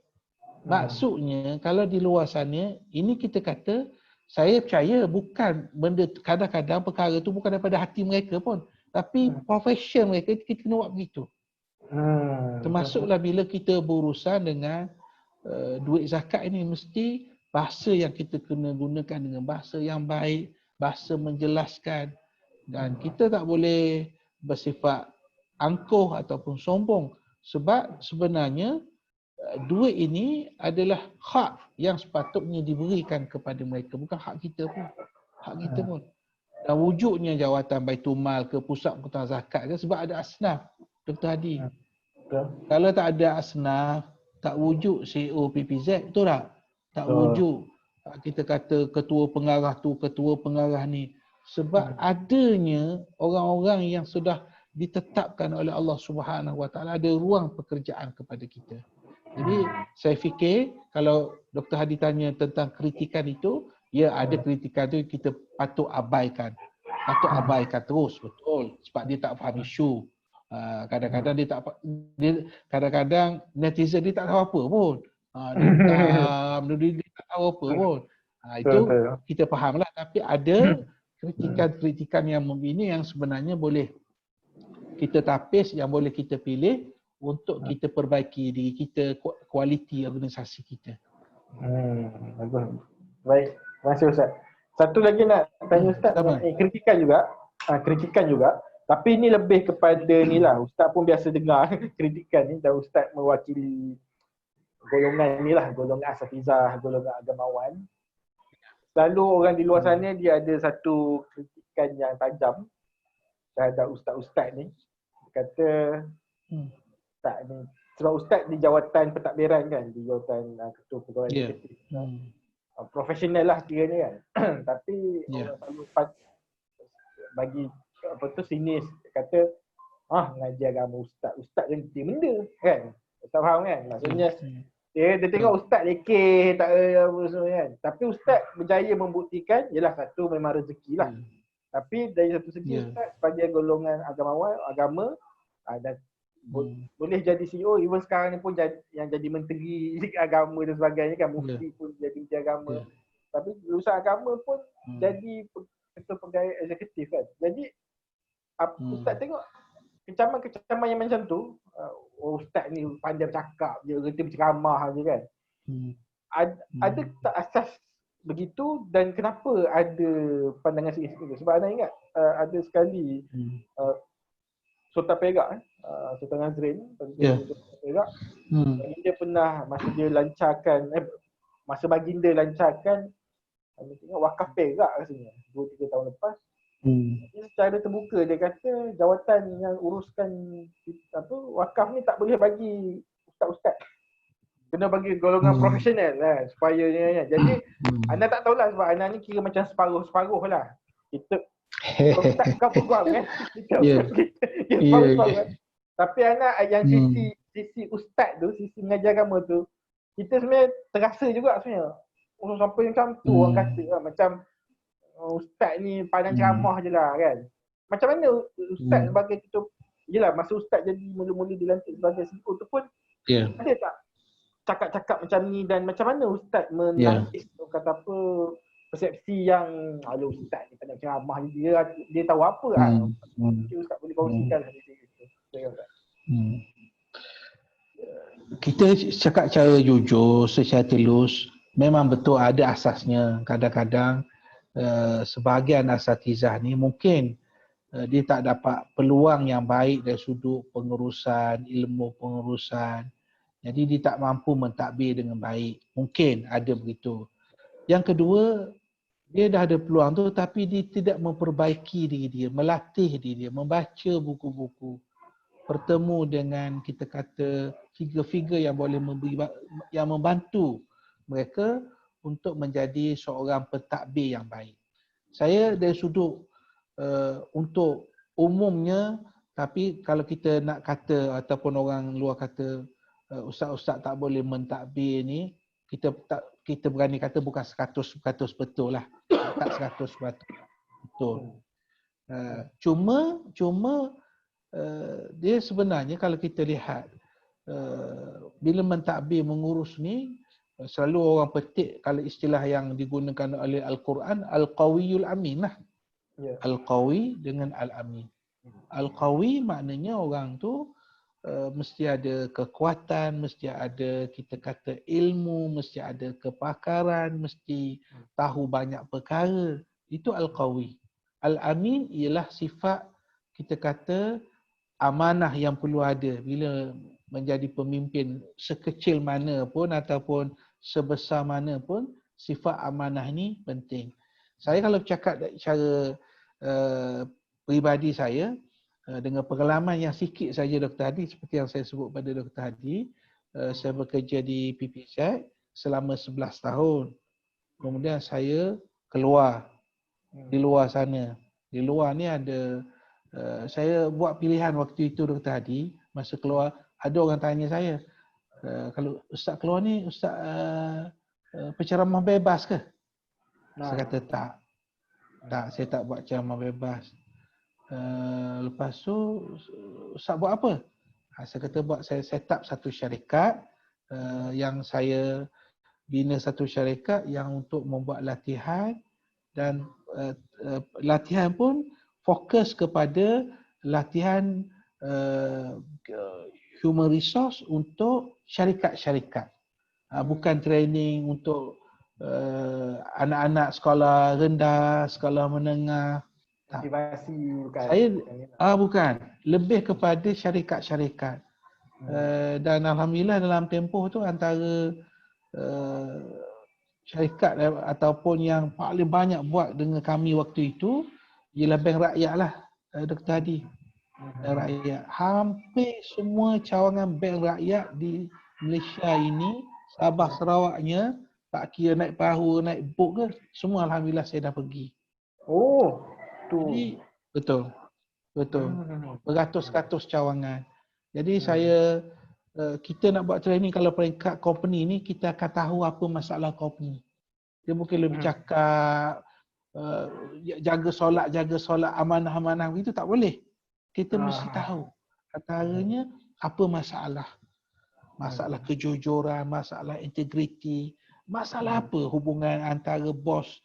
Maksudnya kalau di luar sana, ini kita kata, saya percaya bukan benda, kadang-kadang perkara tu bukan daripada hati mereka pun. Tapi profession mereka, kita kena buat begitu. Termasuklah bila kita berurusan dengan duit zakat ini, mesti bahasa yang kita kena gunakan dengan bahasa yang baik, bahasa menjelaskan. Dan kita tak boleh bersifat angkuh ataupun sombong. Sebab sebenarnya duit ini adalah hak yang sepatutnya diberikan kepada mereka. Bukan hak kita pun. Dan wujudnya jawatan Baitul Mal ke pusat pengurusan zakat ke sebab ada asnaf, Dr. Hadi. Kalau tak ada asnaf, tak wujud CEO PPZ, betul tak? Tak wujud. Kita kata ketua pengarah ni. Sebab adanya orang-orang yang sudah ditetapkan oleh Allah Subhanahu Wa Taala, ada ruang pekerjaan kepada kita. Jadi saya fikir kalau Dr. Hadi tanya tentang kritikan itu, ya ada kritikan itu kita patut abaikan. Terus, betul. Sebab dia tak faham isu. Kadang-kadang kadang-kadang netizen dia tak tahu apa pun. Dia tak tahu apa pun. Itu kita fahamlah, tapi ada kritikan-kritikan yang membina yang sebenarnya boleh kita tapis, yang boleh kita pilih untuk kita perbaiki diri kita, kualiti organisasi kita. Bagus. Baik, terima kasih Ustaz. Satu lagi nak tanya Ustaz, kritikan juga. Tapi ini lebih kepada ni lah, Ustaz pun biasa dengar kritikan ni, dan Ustaz mewakili golongan ni lah, golongan asatizah, golongan agamawan. Selalu orang di luar sana dia ada satu kritikan yang tajam terhadap ustaz-ustaz ni. Dia kata ustaz ni, sebab ustaz di jawatan pentadbiran kan, di jawatan ketua pegawai eksekutif. Profesional lah kiranya kan. Tapi orang selalu bagi apa tu sinis, kata ngaji agama ustaz renti benda kan. Tak faham kan? Maksudnya dia tengok ustaz lekeh, tak apa semua kan. Tapi ustaz berjaya membuktikan, ialah satu memang rezeki lah. Tapi dari satu segi Ustaz sebagai golongan agama dan boleh jadi CEO, even sekarang ni pun yang jadi menteri agama dan sebagainya kan, mufti pun jadi menteri agama. Tapi lulusan agama pun jadi ketua pegawai eksekutif kan. Jadi Ustaz tengok kecaman-kecaman yang macam tu, Ustaz ni pandai bercakap je, reti berceramah je kan. Ada tak asas begitu, dan kenapa ada pandangan seperti itu? Sebab anda ingat ada sekali Sultan Perak, Sultan Nazrin, Sultan Perak, dia pernah masa baginda lancarkan wakaf Perak rasanya 2-3 tahun lepas. Dia secara terbuka dia kata jawatan yang uruskan wakaf ni tak boleh bagi ustaz-ustaz, kena bagi golongan profesional lah supaya ni. Jadi anda tak tahulah sebab anda ni kira macam separuh-separuh lah. Kita ustaz kau peguam kan. Kita separuh-separuh kan. Tapi anak yang sisi ustaz tu, sisi mengajar agama tu, kita sebenarnya terasa juga sebenarnya. Sampai macam tu orang kata lah, macam ustaz ni pandang ceramah je lah kan. Macam mana ustaz sebagai ketua, yelah masa ustaz jadi mula-mula dilantik sebagai CEO tu pun ada tak cakap-cakap macam ni, dan macam mana ustaz menangkis kata apa persepsi yang ustaz ni pandang ceramah dia tahu apa lah. Mungkin ustaz boleh kongsikan Kita cakap secara jujur, secara telus, memang betul ada asasnya. Kadang-kadang sebahagian asatizah ni mungkin dia tak dapat peluang yang baik dari sudut pengurusan, ilmu pengurusan. Jadi dia tak mampu mentadbir dengan baik. Mungkin ada begitu. Yang kedua, dia dah ada peluang tu tapi dia tidak memperbaiki diri dia, melatih diri dia, membaca buku-buku, bertemu dengan kita kata figure-figure yang boleh yang membantu mereka untuk menjadi seorang pentadbir yang baik. Saya dari sudut untuk umumnya, tapi kalau kita nak kata ataupun orang luar kata ustaz-ustaz tak boleh mentadbir ni, kita berani kata bukan 100% betul lah. Tak 100% betul. Cuma dia sebenarnya kalau kita lihat bila mentadbir mengurus ni, selalu orang petik kalau istilah yang digunakan oleh Al-Quran, Al-Qawiyul Amin lah. Al-Qawi dengan Al-Amin. Al-Qawi maknanya orang tu mesti ada kekuatan, mesti ada kita kata ilmu, mesti ada kepakaran, mesti tahu banyak perkara. Itu Al-Qawi. Al-Amin ialah sifat kita kata amanah yang perlu ada bila menjadi pemimpin, sekecil mana pun ataupun sebesar mana pun, sifat amanah ni penting. Saya kalau cakap cara peribadi saya, dengan pengalaman yang sikit saja Dr. Hadi, seperti yang saya sebut pada Dr. Hadi, saya bekerja di PPZ selama 11 tahun. Kemudian saya keluar di luar sana. Di luar ni ada, saya buat pilihan waktu itu Dr. Hadi, masa keluar ada orang tanya saya, kalau ustaz keluar ni ustaz penceramah bebas ke? Saya kata tak. Tak, saya tak buat ceramah bebas. Lepas tu ustaz buat apa? Saya kata saya set up satu syarikat, yang saya bina satu syarikat yang untuk membuat latihan, dan latihan pun fokus kepada latihan human resource untuk syarikat-syarikat. Bukan training untuk anak-anak sekolah rendah, sekolah menengah. Motivasi bukan. Saya bukan, lebih kepada syarikat-syarikat. Dan alhamdulillah dalam tempoh tu antara syarikat ataupun yang paling banyak buat dengan kami waktu itu ialah Bank Rakyat lah, Dr. Hadi. Bank Rakyat. Hampir semua cawangan Bank Rakyat di Malaysia ini, Sabah Sarawaknya, tak kira naik perahu, naik bot ke, semua alhamdulillah saya dah pergi. Oh, tu. Jadi, betul. Beratus-ratus cawangan. Jadi saya, kita nak buat training kalau peringkat company ni, kita akan tahu apa masalah company. Dia mungkin lebih cakap, jaga solat amanah itu tak boleh. Kita mesti tahu antaranya apa masalah kejujuran, masalah integriti, masalah apa hubungan antara bos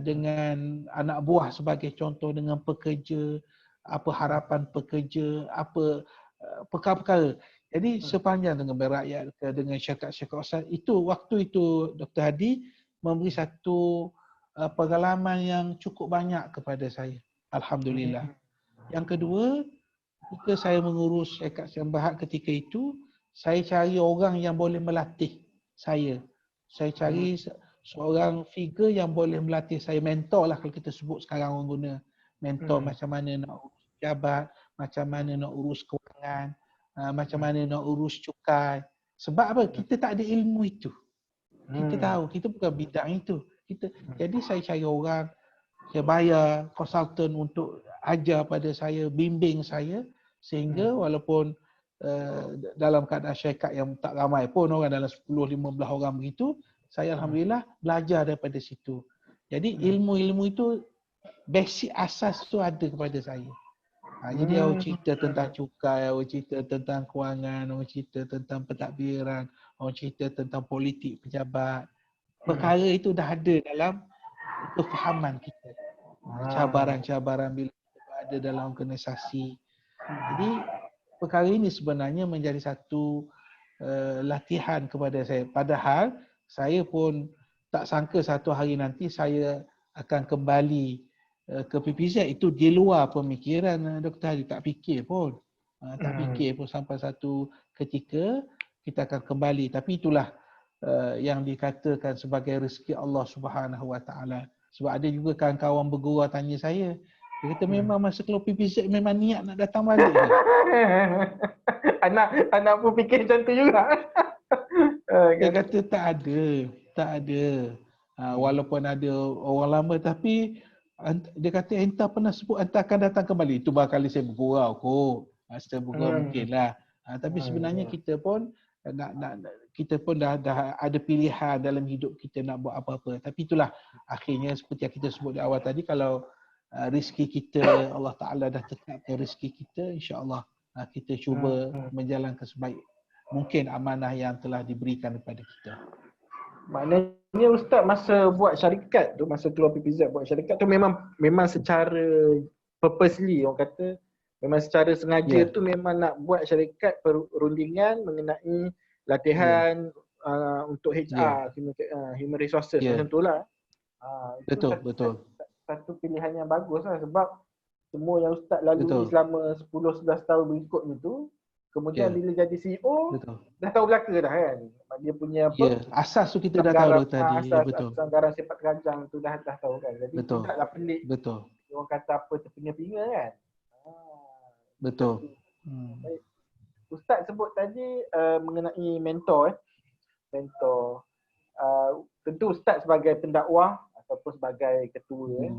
dengan anak buah sebagai contoh, dengan pekerja, apa harapan pekerja, apa perkara-perkara. Jadi sepanjang dengan berakyat dengan syarikat-syarikat Ustaz, itu waktu itu Dr. Hadi memberi satu pengalaman yang cukup banyak kepada saya. Alhamdulillah. Yang kedua, ketika saya mengurus syarikat Syarikat Berhad ketika itu, saya cari orang yang boleh melatih saya. Saya cari seorang figure yang boleh melatih saya, mentor lah kalau kita sebut sekarang orang guna mentor, macam mana nak urus pejabat, macam mana nak urus kewangan, macam mana nak urus cukai. Sebab apa? Kita tak ada ilmu itu. Kita tahu, kita bukan bidang itu. Jadi saya cari orang, saya bayar konsultan untuk ajar pada saya, bimbing saya, sehingga walaupun dalam keadaan syarikat yang tak ramai pun orang, dalam 10-15 orang begitu, saya Alhamdulillah belajar daripada situ. Jadi ilmu-ilmu itu, basic asas tu ada kepada saya. Jadi orang cerita tentang cukai, orang cerita tentang kewangan, orang cerita tentang pentadbiran, orang cerita tentang politik pejabat. Perkara itu dah ada dalam kefahaman kita. Cabaran-cabaran bila kita ada dalam organisasi. Jadi perkara ini sebenarnya menjadi satu latihan kepada saya. Padahal saya pun tak sangka satu hari nanti saya akan kembali ke PPZ. Itu di luar pemikiran Dr. Hadi. Tak fikir pun. Tak fikir pun sampai satu ketika kita akan kembali. Tapi itulah yang dikatakan sebagai rezeki Allah Subhanahu Wa Taala. Sebab ada juga kawan-kawan bergurau tanya saya, dia kata memang masa keluar PPZ memang niat nak datang balik ke? anak pun fikir macam tu juga. Dia kata tak ada. Walaupun ada orang lama, tapi dia kata entah pernah sebut entah akan datang kembali. Itu barangkali saya bergurau kot. Saya bergurau mungkinlah. Tapi sebenarnya kita pun kita pun dah ada pilihan dalam hidup kita nak buat apa-apa. Tapi itulah akhirnya seperti yang kita sebut di awal tadi, kalau rezeki kita Allah Ta'ala dah tetapkan rezeki kita, insya-Allah kita cuba menjalankan sebaik mungkin amanah yang telah diberikan kepada kita. Maknanya Ustaz masa buat syarikat tu, masa keluar PPZ buat syarikat tu memang secara purposely, orang kata memang secara sengaja tu memang nak buat syarikat perundingan mengenai latihan untuk HR, human resources macam tu lah. Betul. Satu pilihan yang bagus lah, sebab semua yang Ustaz lalui selama 10-11 tahun berikutnya tu, kemudian bila jadi CEO, dah tahu belaka dah kan. Dia punya asas tu kita dah tahu tadi. Asas anggaran sepak terajang tu dah tahu kan. Jadi tidaklah pelik. Orang kata apa terpinga-pinga kan. Betul. Baik. Ustaz sebut tadi mengenai mentor. Tentu Ustaz sebagai pendakwah ataupun sebagai ketua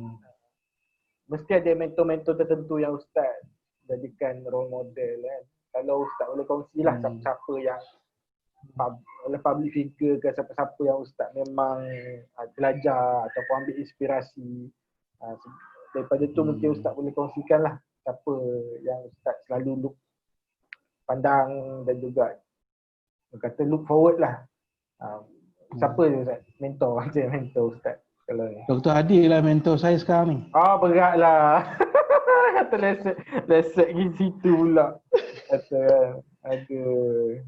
mesti ada mentor-mentor tertentu yang Ustaz jadikan role model kan. Kalau Ustaz boleh kongsilah siapa yang oleh public figure ke siapa-siapa yang Ustaz memang belajar ataupun ambil inspirasi. Daripada tu mungkin Ustaz boleh kongsikanlah siapa yang Ustaz selalu pandang dan juga kata look forward lah. Siapa Ustaz? Mentor Ustaz. Kalau Dr. Hadi lah mentor saya sekarang ni. Beratlah. Kata lesek di situ pula. Kata aduh.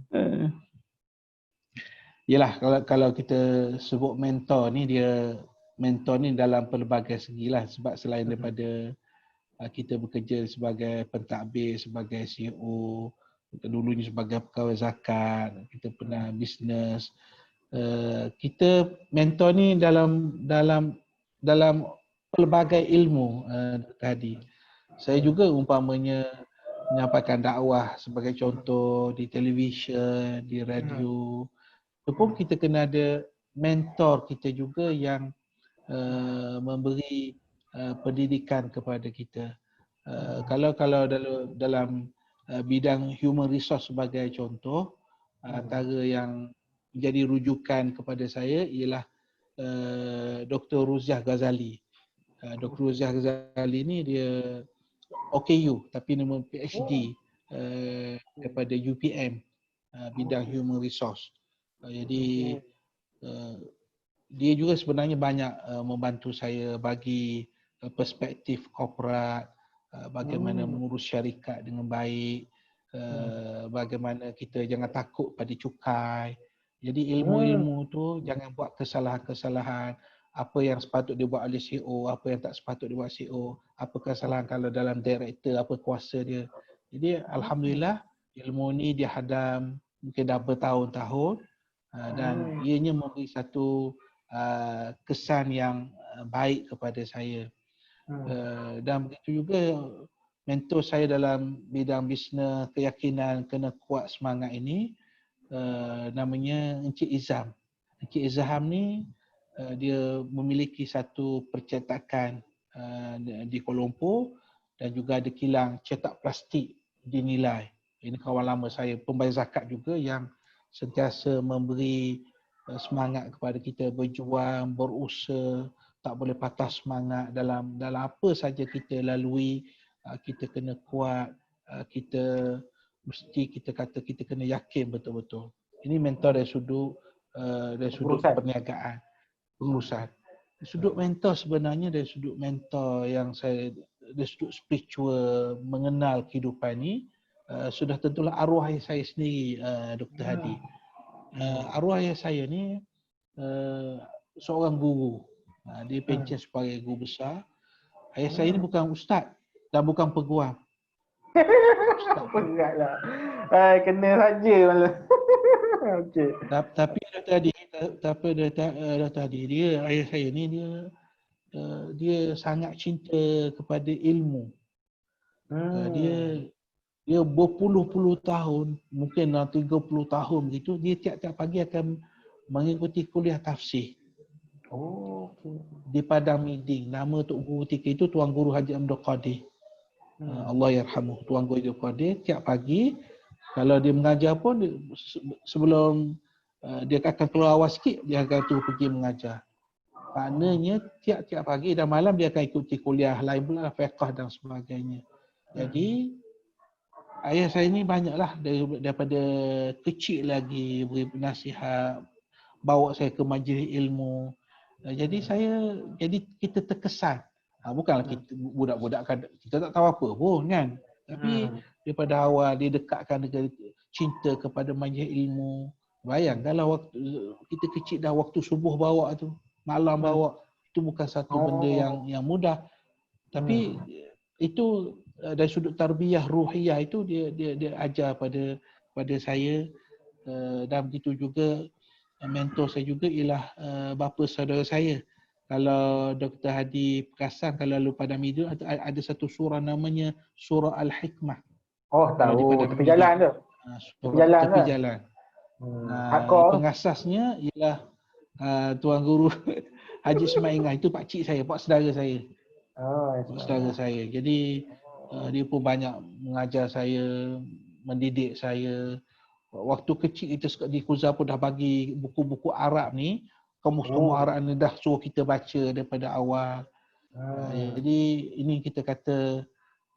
Yalah, kalau kita sebut mentor ni dalam pelbagai segi lah, sebab selain daripada kita bekerja sebagai pentadbir, sebagai CEO, dulu ni sebagai pegawai zakat, kita pernah bisnes. Kita mentor ni dalam pelbagai ilmu tadi. Saya juga umpamanya menyampaikan dakwah sebagai contoh di televisyen, di radio. Itu pun kita kena ada mentor kita juga yang memberi pendidikan kepada kita. Kalau dalam bidang human resource sebagai contoh, antara yang menjadi rujukan kepada saya ialah Dr. Ruziah Ghazali. Dr. Rozah Ghazali ni dia OKU tapi nama PhD daripada UPM, bidang human resource. Jadi dia juga sebenarnya banyak membantu saya bagi perspektif korporat, bagaimana mengurus syarikat dengan baik, bagaimana kita jangan takut pada cukai. Jadi ilmu-ilmu tu jangan buat kesalahan-kesalahan. Apa yang sepatut dibuat oleh CEO, apa yang tak sepatut dibuat CEO, apa kesalahan kalau dalam director, apa kuasa dia. Jadi alhamdulillah ilmu ni dia hadam mungkin dah bertahun-tahun dan ianya memberi satu kesan yang baik kepada saya. Dan begitu juga mentor saya dalam bidang bisnes, keyakinan, kena kuat semangat ini, namanya Encik Izam. Encik Izam ni dia memiliki satu percetakan di Kuala Lumpur dan juga ada kilang cetak plastik di Nilai. Ini kawan lama saya, pembayar zakat juga yang sentiasa memberi semangat kepada kita berjuang, berusaha, tak boleh patah semangat dalam apa saja kita lalui, kita kena kuat, kita mesti kita kata kita kena yakin betul-betul. Ini mentor dari sudut perniagaan, pengurusan. Dari sudut mentor sebenarnya dari sudut mentor yang saya dari sudut spiritual mengenal kehidupan ni, sudah tentulah arwah ayah saya sendiri, Dr. Hadi. Arwah ayah saya ni seorang guru. Dia pencen sebagai guru besar. Ayah saya ni bukan ustaz dan bukan peguam. Beratlah. Kena saja malah. Okey. Tapi Dr. Hadi, dia ayah saya ni dia sangat cinta kepada ilmu. Dia berpuluh-puluh tahun, mungkin 30 tahun begitu, dia tiap-tiap pagi akan mengikuti kuliah tafsir. Di Padang Miding. Nama Tok Guru ketika itu Tuan Guru Haji Abdul Qadir. Allah yarhamuh. Tuan Guru Abdul Qadir tiap pagi kalau dia mengajar pun sebelum dia akan keluar awal sikit dia akan tu pergi mengajar. Maknanya tiap-tiap pagi dan malam dia akan ikuti kuliah lain pula, fiqh dan sebagainya. Jadi ayah saya ni banyaklah daripada kecil lagi beri nasihat, bawa saya ke majlis ilmu. Jadi kita terkesan. Bukanlah kita budak-budak kan, kita tak tahu apa pun kan. Tapi daripada awal dia dekatkan dengan cinta kepada majlis ilmu. Bayangkanlah waktu kita kecil dah waktu subuh bawa tu, malam bawa, itu bukan satu benda yang mudah. Tapi itu dari sudut tarbiyah ruhiyah itu dia ajar pada saya, dan begitu juga mentor saya juga ialah bapa saudara saya. Kalau Dr. Hadi perasan kalau lalu pada media ada satu surah namanya surah Al-Hikmah. Tahu, tepi jalan tu. Tepi jalan. Pengasasnya ialah Tuan Guru Haji Ismail. Itu pak cik saya, pak saudara saya. Pak saudara saya. Jadi dia pun banyak mengajar saya, mendidik saya. Waktu kecil kita di Kuzar pun dah bagi buku-buku Arab ni, kamus-kamus Arab ni dah suruh kita baca daripada awal. Jadi ini kita kata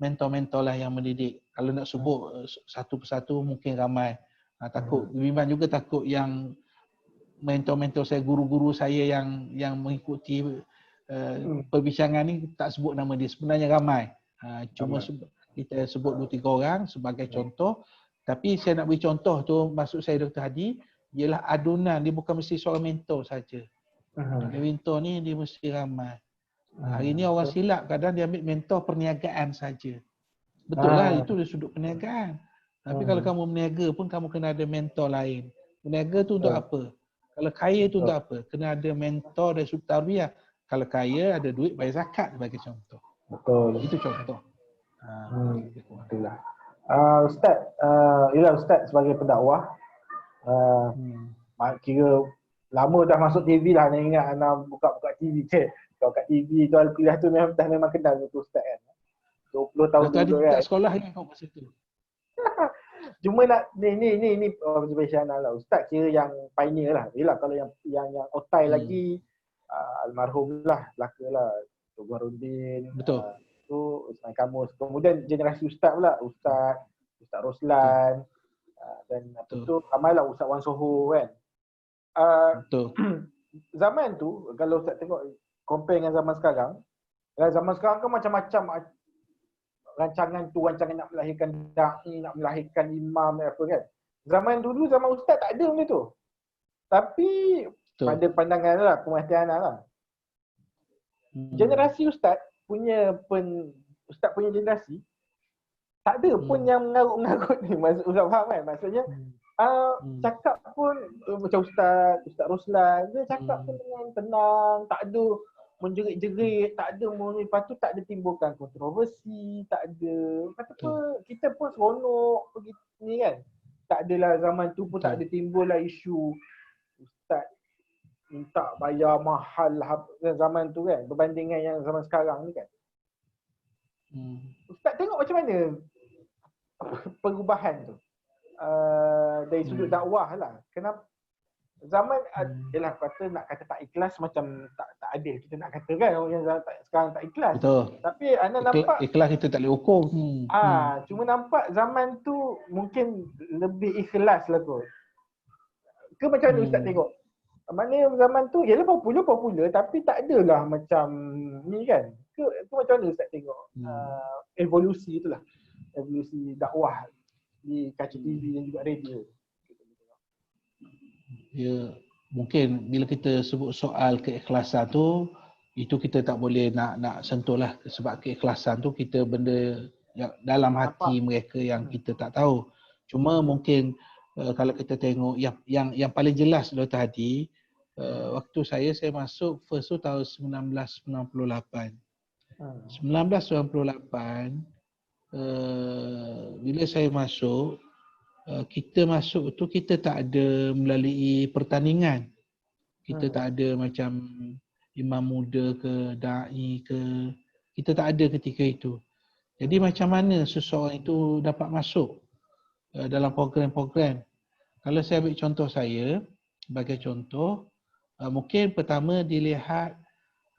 mentor-mentor lah yang mendidik. Kalau nak sebut satu persatu mungkin ramai. Takut Bimbang juga takut yang mentor-mentor saya, guru-guru saya yang mengikuti perbincangan ni tak sebut nama dia. Sebenarnya ramai. Cuma kita sebut 2-3 orang sebagai contoh. Tapi saya nak beri contoh tu, maksud saya Dr. Hadi, ialah adunan. Dia bukan mesti seorang mentor saja. Mentor ni dia mesti ramai. Hari ni orang silap kadang dia ambil mentor perniagaan saja. Betul lah, itu dari sudut perniagaan. Tapi kalau kamu berniaga pun kamu kena ada mentor lain. Berniaga tu untuk apa? Kalau kaya tu untuk apa? Kena ada mentor dari sudut tarbiyah. Kalau kaya ada duit bayar zakat sebagai contoh. Betul. Itu contoh. Betul lah. Ustaz sebagai pendakwah, kira lama dah masuk TV lah. Nak ingat anak buka-buka TV je. Kalau kat TV jual kuliah tu memang kenal tu Ustaz kan. 20 tahun tadi dulu kan. Tak sekolah ni kau masa tu. Cuma nak ni observation lah. Ustaz kira yang pioneer lah. Yelah kalau yang otai lagi almarhum lah, belaka lah. Tok Gwarudin, Betul. tu Ismail Kamus. Kemudian generasi ustaz pula, Ustaz Roslan, dan apa Betul. tu, ramailah Ustaz Wan Soho kan. Betul. Zaman tu kalau Ustaz tengok compare dengan zaman sekarang, zaman sekarang kan macam-macam rancangan nak melahirkan dai, nak melahirkan imam dan apa kan. Zaman dulu, zaman ustaz tak ada benda tu. Tapi Betul. pada pandangan lah, pemerhatian lah. Generasi ustaz punya ustaz punya generasi tak ada pun yang mengarut-mengarut ni. Maksud Ustaz faham kan? Maksudnya cakap pun macam Ustaz Roslan, dia cakap pun dengan tenang, tak ada menjerit-jerit, tak ada lepas tu tak ada timbulkan kontroversi, tak ada. Kata apa, kita pun seronok pergi ni kan. Tak adalah zaman tu pun tak ada timbul lah isu ustaz minta bayar mahal zaman tu kan, berbandingan yang zaman sekarang ni kan. Ustaz tengok macam mana perubahan tu dari sudut dakwah lah. Kenapa zaman ialah kata nak kata tak ikhlas macam tak adil kita nak kata kan, orang yang sekarang tak ikhlas. Betul. Tapi anda nampak ikhlas kita tak boleh hukum. Cuma nampak zaman tu mungkin lebih ikhlas lah kot. Ke macam mana Ustaz tengok? Maknanya zaman tu ialah popular tapi tak adalah macam ni kan. Ke macam mana Ustaz tengok evolusi itulah. Evolusi dakwah di kaca TV dan juga radio. Ya, mungkin bila kita sebut soal keikhlasan tu, itu kita tak boleh nak sentuh lah. Sebab keikhlasan tu kita benda yang dalam hati mereka yang kita tak tahu. Cuma mungkin kalau kita tengok yang paling jelas dulu tadi, waktu saya masuk first tu tahun 1998. 1998 bila saya masuk, kita masuk tu kita tak ada melalui pertandingan. Kita tak ada macam imam muda ke, da'i ke. Kita tak ada ketika itu. Jadi macam mana seseorang itu dapat masuk dalam program-program? Kalau saya ambil contoh saya, sebagai contoh, mungkin pertama dilihat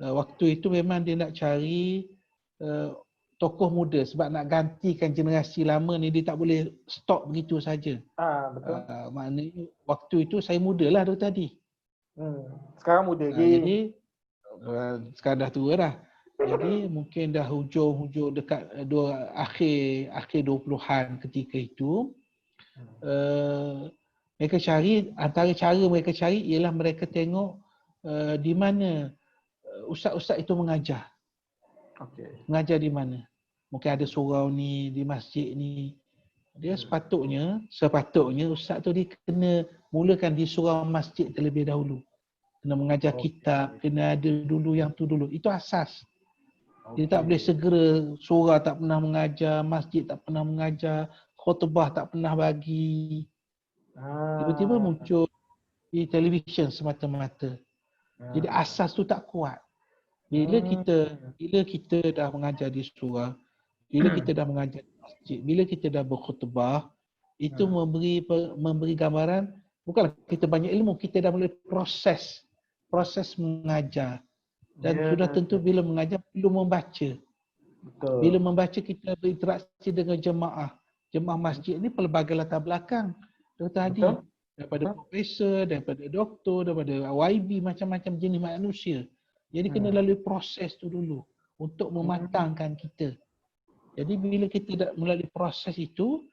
waktu itu memang dia nak cari tokoh muda sebab nak gantikan generasi lama ni, dia tak boleh stop begitu saja. Betul. Maknanya waktu itu saya mudalah dari tadi. Sekarang muda lagi. Jadi sekarang dah tua dah. Jadi mungkin dah hujung dekat akhir 20-an ketika itu. Mereka cari, antara cara mereka cari ialah mereka tengok di mana ustaz-ustaz itu mengajar. Mengajar di mana? Mungkin ada surau ni, di masjid ni. Dia sepatutnya ustaz tu dia kena mulakan di surau masjid terlebih dahulu. Kena mengajar kitab, kena ada dulu yang tu dulu. Itu asas. Dia tak boleh segera surau tak pernah mengajar, masjid tak pernah mengajar, khutbah tak pernah bagi. Tiba-tiba muncul di televisyen semata-mata. Jadi asas tu tak kuat. Bila kita dah mengajar di surau, bila kita dah mengajar di masjid, bila kita dah berkhutbah, itu memberi gambaran, bukanlah kita banyak ilmu, kita dah mulai proses mengajar. Dan sudah tentu bila mengajar perlu membaca. Bila membaca kita berinteraksi dengan jemaah masjid ni pelbagai latar belakang. Tadi daripada profesor, daripada doktor, daripada YB, macam-macam jenis manusia. Jadi kena lalui proses tu dulu untuk mematangkan kita. Jadi bila kita dah melalui proses itu,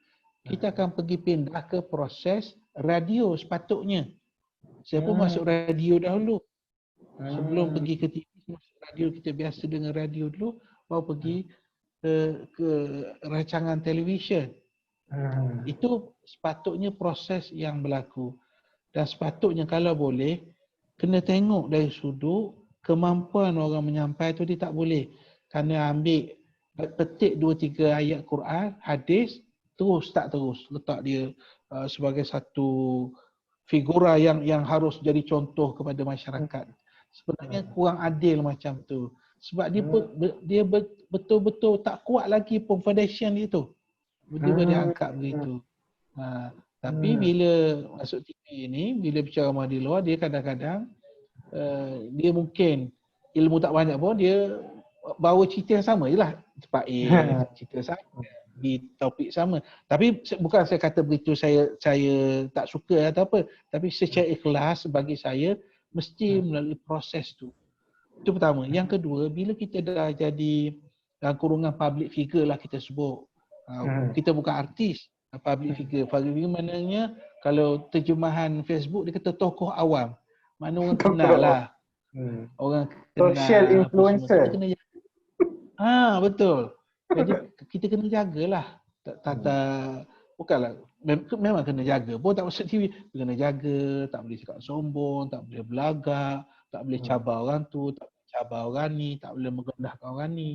kita akan pergi pindah ke proses radio sepatutnya. Saya pun masuk radio dahulu. Sebelum pergi ke TV, masuk radio, kita biasa dengan radio dulu, baru pergi ke rancangan televisyen. Itu sepatutnya proses yang berlaku. Dan sepatutnya kalau boleh, kena tengok dari sudut kemampuan orang menyampaikan tu. Dia tak boleh kerana ambil petik 2-3 ayat Quran, hadis, terus letak dia sebagai satu figura yang harus jadi contoh kepada masyarakat. Sebenarnya kurang adil macam tu. Sebab dia betul-betul tak kuat lagi pun foundation dia tu. Tiba-tiba dia angkat begitu. Tapi bila masuk TV ni, bila bicara sama di luar, dia kadang-kadang dia mungkin ilmu tak banyak pun, dia bawa cerita yang sama je lah. Cepat cerita sama di topik sama. Tapi bukan saya kata begitu saya tak suka atau apa. Tapi secara ikhlas bagi saya mesti melalui proses tu. Itu pertama. Yang kedua, bila kita dah jadi dalam kurungan public figure lah kita sebut. Kita bukan artis. Public figure. Public figure maknanya kalau terjemahan Facebook dia kata tokoh awam. Mana orang kenal lah. Orang kenal. Social influencer. Kita kena betul. Jadi kita kena jagalah. Tata bukanlah memang kena jaga. Pun tak maksud TV. Kena jaga, tak boleh cakap sombong, tak boleh belagak, tak boleh cabar orang tu, tak boleh cabar orang ni, tak boleh merendahkan orang ni.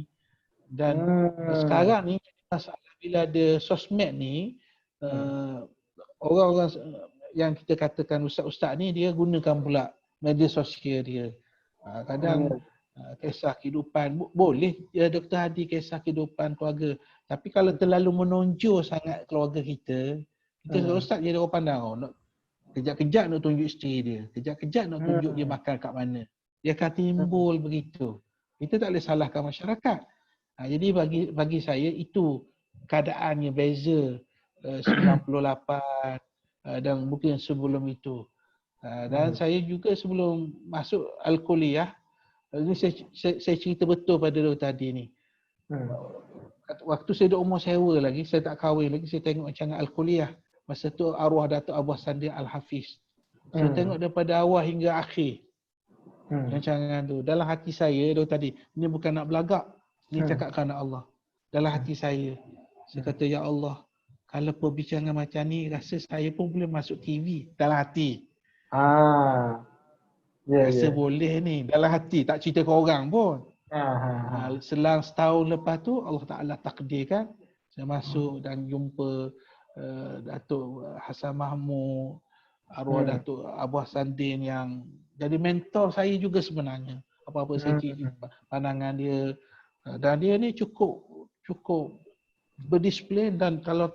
Dan sekarang ni masalah bila ada sosmed ni, orang-orang yang kita katakan ustaz-ustaz ni dia gunakan pula media sosial dia. Kadang kisah kehidupan boleh ya Dr. Hadi kisah kehidupan keluarga, tapi kalau terlalu menonjol sangat keluarga kita ustaz dia orang pandang kejap-kejap nak tunjuk isteri dia, kejap-kejap nak tunjuk dia makan kat mana, dia akan timbul begitu. Kita tak boleh salahkan masyarakat. Jadi bagi saya itu keadaannya beza 98 dan mungkin sebelum itu. Dan saya juga sebelum masuk Al-Kuliah, ini saya cerita betul pada Dr. Hadi ni. Waktu saya dah umur sewa lagi, saya tak kahwin lagi, saya tengok rancangan Al-Kuliah. Masa tu arwah Datuk Abah Sandir Al-Hafiz. Saya tengok daripada awal hingga akhir rancangan tu. Dalam hati saya Dr. Hadi, ini bukan nak belagak, ini cakap kerana Allah. Dalam hati saya kata, ya Allah, kalau perbincangan macam ni, rasa saya pun boleh masuk TV. Dalam hati. Rasa boleh ni dalam hati, tak cerita ke orang pun. Selang setahun lepas tu Allah Ta'ala takdirkan saya masuk dan jumpa Datuk Hassan Mahmud, arwah Datuk Abah Sandin yang jadi mentor saya juga sebenarnya. Apa-apa saya cerita pandangan dia, dan dia ni cukup berdisiplin, dan kalau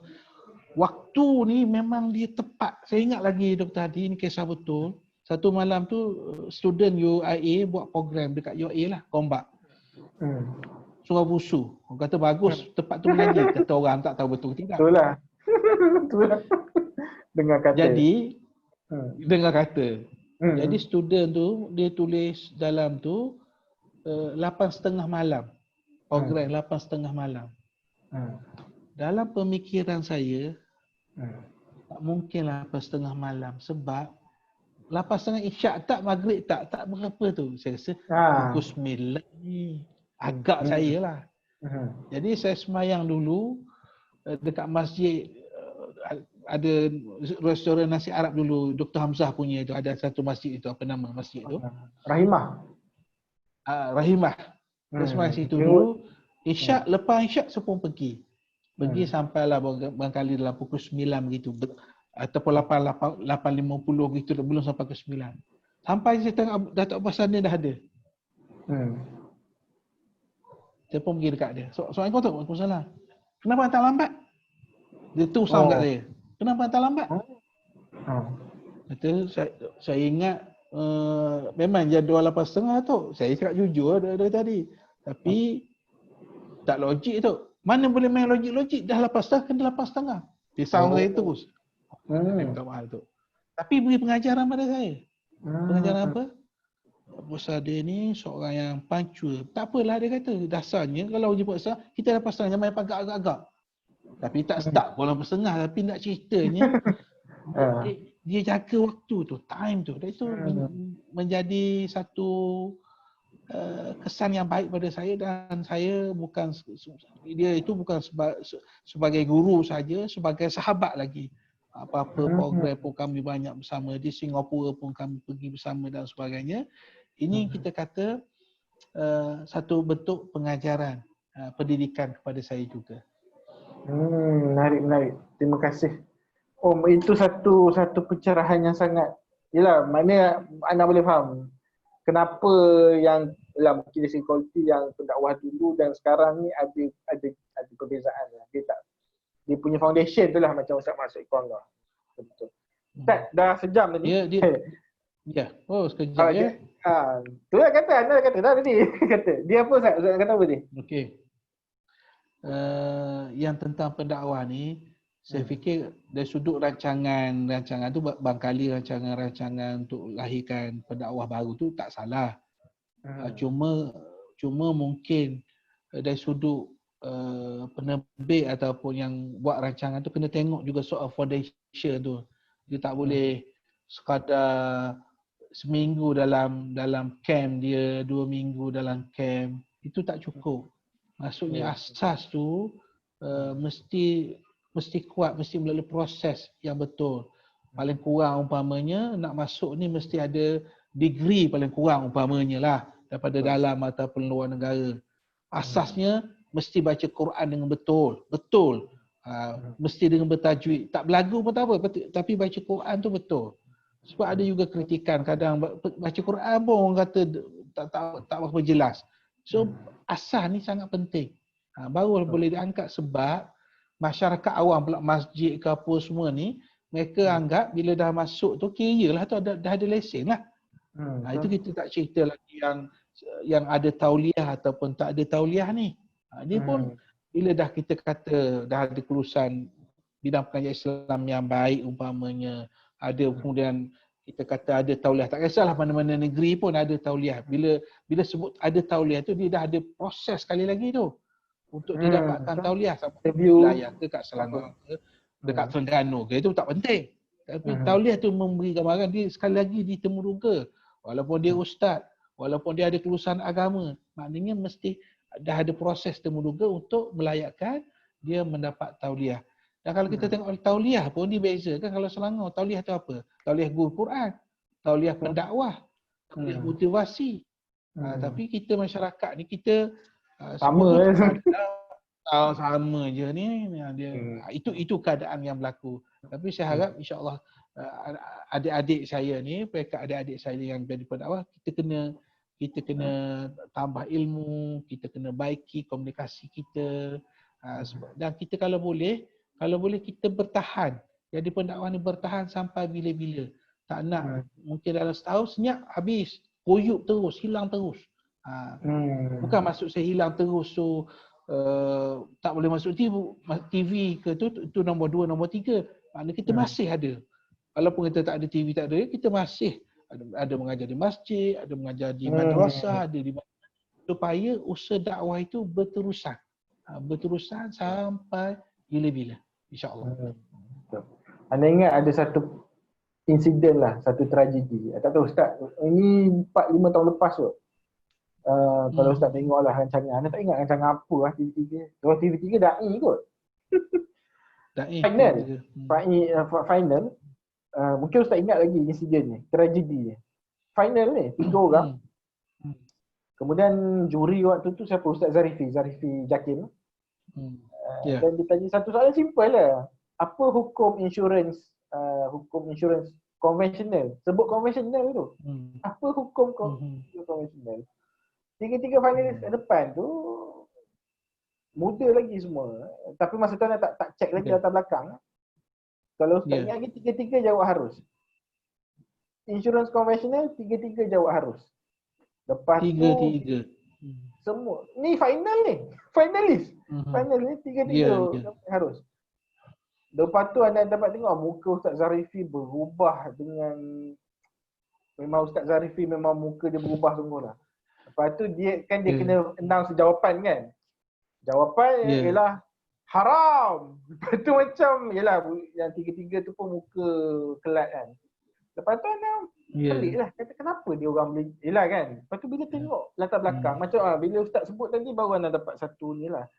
waktu ni memang dia tepat. Saya ingat lagi Dr. Hadi, ni kisah betul. Satu malam tu student UIA buat program dekat UIA lah, Gombak. Surau Busu. Orang kata bagus, tempat tu mengaji. Kata orang tak tahu betul ke tidak. Betul lah. Dengar kata. Jadi, dengar kata. Jadi student tu, dia tulis dalam tu 8:30 malam. Program 8:30 malam. Dalam pemikiran saya, tak mungkin 8:30 malam. Sebab 8:30 isyak tak, maghrib tak berapa tu. Saya rasa pukul 9 ni. Agak saya lah. Jadi saya semayang dulu dekat masjid, ada restoran nasi Arab dulu, Dr. Hamzah punya itu, ada satu masjid itu, apa nama masjid tu? Rahimah. Rahimah. Saya semayang situ dulu. Isyak, lepas isyak saya pun pergi. Sampailah barangkali dalam pukul 9 begitu. Ataupun 8.50 begitu, belum sampai ke 9. Sampai saya tengok Datuk Abah Sandin dah ada. Saya pun pergi dekat dia. Assalamualaikum tu, Waalaikumsalam. Kenapa hantar lambat? Dia tu sound kat saya. Kenapa hantar lambat? Kata, saya ingat memang jadual 8:30 tu. Saya cakap jujur dari tadi. Tapi tak logik tu. Mana boleh main logik-logik, dah 8:30 kena 8:30. Dia sound saya terus. Minta maaf tu. Tapi beri pengajaran pada saya. Pengajaran apa? Bos Sadir ni seorang yang punctual. Tak apalah dia kata. Dasarnya kalau jemput sah, kita dah pasang jangan main pagak agak-agak. Tapi tak start pukul 8:30. Tapi nak ceritanya, dia jaga waktu tu, time tu. Dan itu menjadi satu kesan yang baik pada saya, dan saya bukan, dia itu bukan sebagai guru saja, sebagai sahabat lagi. Apa-apa program pun kami banyak bersama, di Singapura pun kami pergi bersama dan sebagainya. Ini kita kata satu bentuk pengajaran, pendidikan kepada saya juga. Menarik. Terima kasih. Itu satu pencerahan yang sangat, yelah, mana anda boleh faham kenapa yang mungkin dari kualiti yang pendakwah dulu dan sekarang ni ada perbezaan. Dia punya foundation tu lah macam Ustaz masuk ikon lah. Betul. Ustaz, dah sejam tadi. Ya. Oh, sekejap ya. Tu lah kata, anda kata dah tadi. Kata. Dia apa Ustaz? Ustaz kata apa dia? Okey. Yang tentang pendakwah ni, saya fikir dari sudut rancangan tu barangkali rancangan untuk lahirkan pendakwah baru tu tak salah. Cuma mungkin dari sudut penerbit ataupun yang buat rancangan tu kena tengok juga soal foundation tu. Dia tak boleh sekadar seminggu dalam camp dia, 2 minggu dalam camp, itu tak cukup. Maksudnya asas tu mesti kuat, mesti melalui proses yang betul. Paling kurang umpamanya nak masuk ni mesti ada degree paling kurang umpamanya lah daripada dalam ataupun luar negara. Asasnya mesti baca Quran dengan betul. Mesti dengan bertajwid. Tak belagu pun tak apa, tapi baca Quran tu betul. Sebab ada juga kritikan kadang baca Quran pun orang kata tak berapa jelas. So asas ni sangat penting. Baru boleh diangkat sebab masyarakat awam pula masjid ke apa semua ni, mereka anggap bila dah masuk tu kira lah tu dah ada lesen lah. Itu kita tak cerita lagi yang ada tauliah ataupun tak ada tauliah ni. Dia pun bila dah kita kata dah ada kelulusan bidang pengajian Islam yang baik umpamanya, ada kemudian kita kata ada tauliah, tak kisahlah mana-mana negeri pun ada tauliah. Bila sebut ada tauliah tu dia dah ada proses sekali lagi tu untuk dia dapatkan tauliah sampai wilayah ke kat Selangor ke dekat Terengganu ke, itu tak penting. Tapi tauliah tu memberi gambaran dia sekali lagi ditemuruga. Walaupun dia ustaz, walaupun dia ada kelulusan agama, maknanya mesti dah ada proses temuruga untuk melayakkan dia mendapat tauliah. Dan kalau kita tengok tauliah pun dia beza kan. Kalau Selangor, tauliah tu apa? Tauliah guru Quran, tauliah pendakwah, tauliah motivasi. Tapi kita masyarakat ni kita sama sama je ni dia. Itu keadaan yang berlaku. Tapi saya harap insya-Allah adik-adik saya ni, mereka adik-adik saya yang jadi pendakwah, kita kena tambah ilmu, kita kena baiki komunikasi kita. Dan kita kalau boleh kita bertahan. Jadi pendakwah ni bertahan sampai bila-bila. Tak nak mungkin dalam setahun senyap habis, koyuk terus, hilang terus. Bukan maksud saya hilang terus so tak boleh masuk TV ke tu nombor 2, nombor 3. Maknanya kita masih ada. Walaupun kita tak ada TV, tak ada, kita masih ada mengajar di masjid, ada mengajar di madrasah, ada di supaya usaha dakwah itu berterusan sampai bila-bila, insya-Allah. Anda ingat ada satu insiden lah, satu tragedi. Tak tahu Ustaz, ini 4-5 tahun lepas tu. Kalau Ustaz tengok lah rancangan, anda tak ingat rancangan apa lah TV3? Kalau TV3 da'i kot. Final. Mungkin Ustaz ingat lagi insiden ni, tragedi ni. Final ni, 3 orang. Kemudian juri waktu tu siapa? Ustaz Zarifi Jakim. Dan ditanya satu soalan simple lah. Apa hukum insurans konvensional? Sebut konvensional tu. Apa hukum konvensional? 3 finalis depan tu muda lagi semua. Tapi masa tu nak tak check lagi latar belakang. Kalau Ustaz ingat lagi 3 jawab harus. Insurans konvensional 3 jawab harus. Lepas 3 semua ni final ni. Finalis. Final ni 3 harus. Lepas tu anda dapat tengok muka Ustaz Zarifi berubah dengan memang Ustaz Zarifi memang muka dia berubah sungguh lah. Lepas tu dia kena announce jawapan kan. Jawapan ialah haram. Lepas tu macam yalah yang 3 tu pun muka kelat kan. Lepas tu anda pelik lah. Kata kenapa dia orang boleh yalah kan. Lepas tu bila tengok latar belakang macam bila Ustaz sebut tadi baru anda dapat satu ni lah.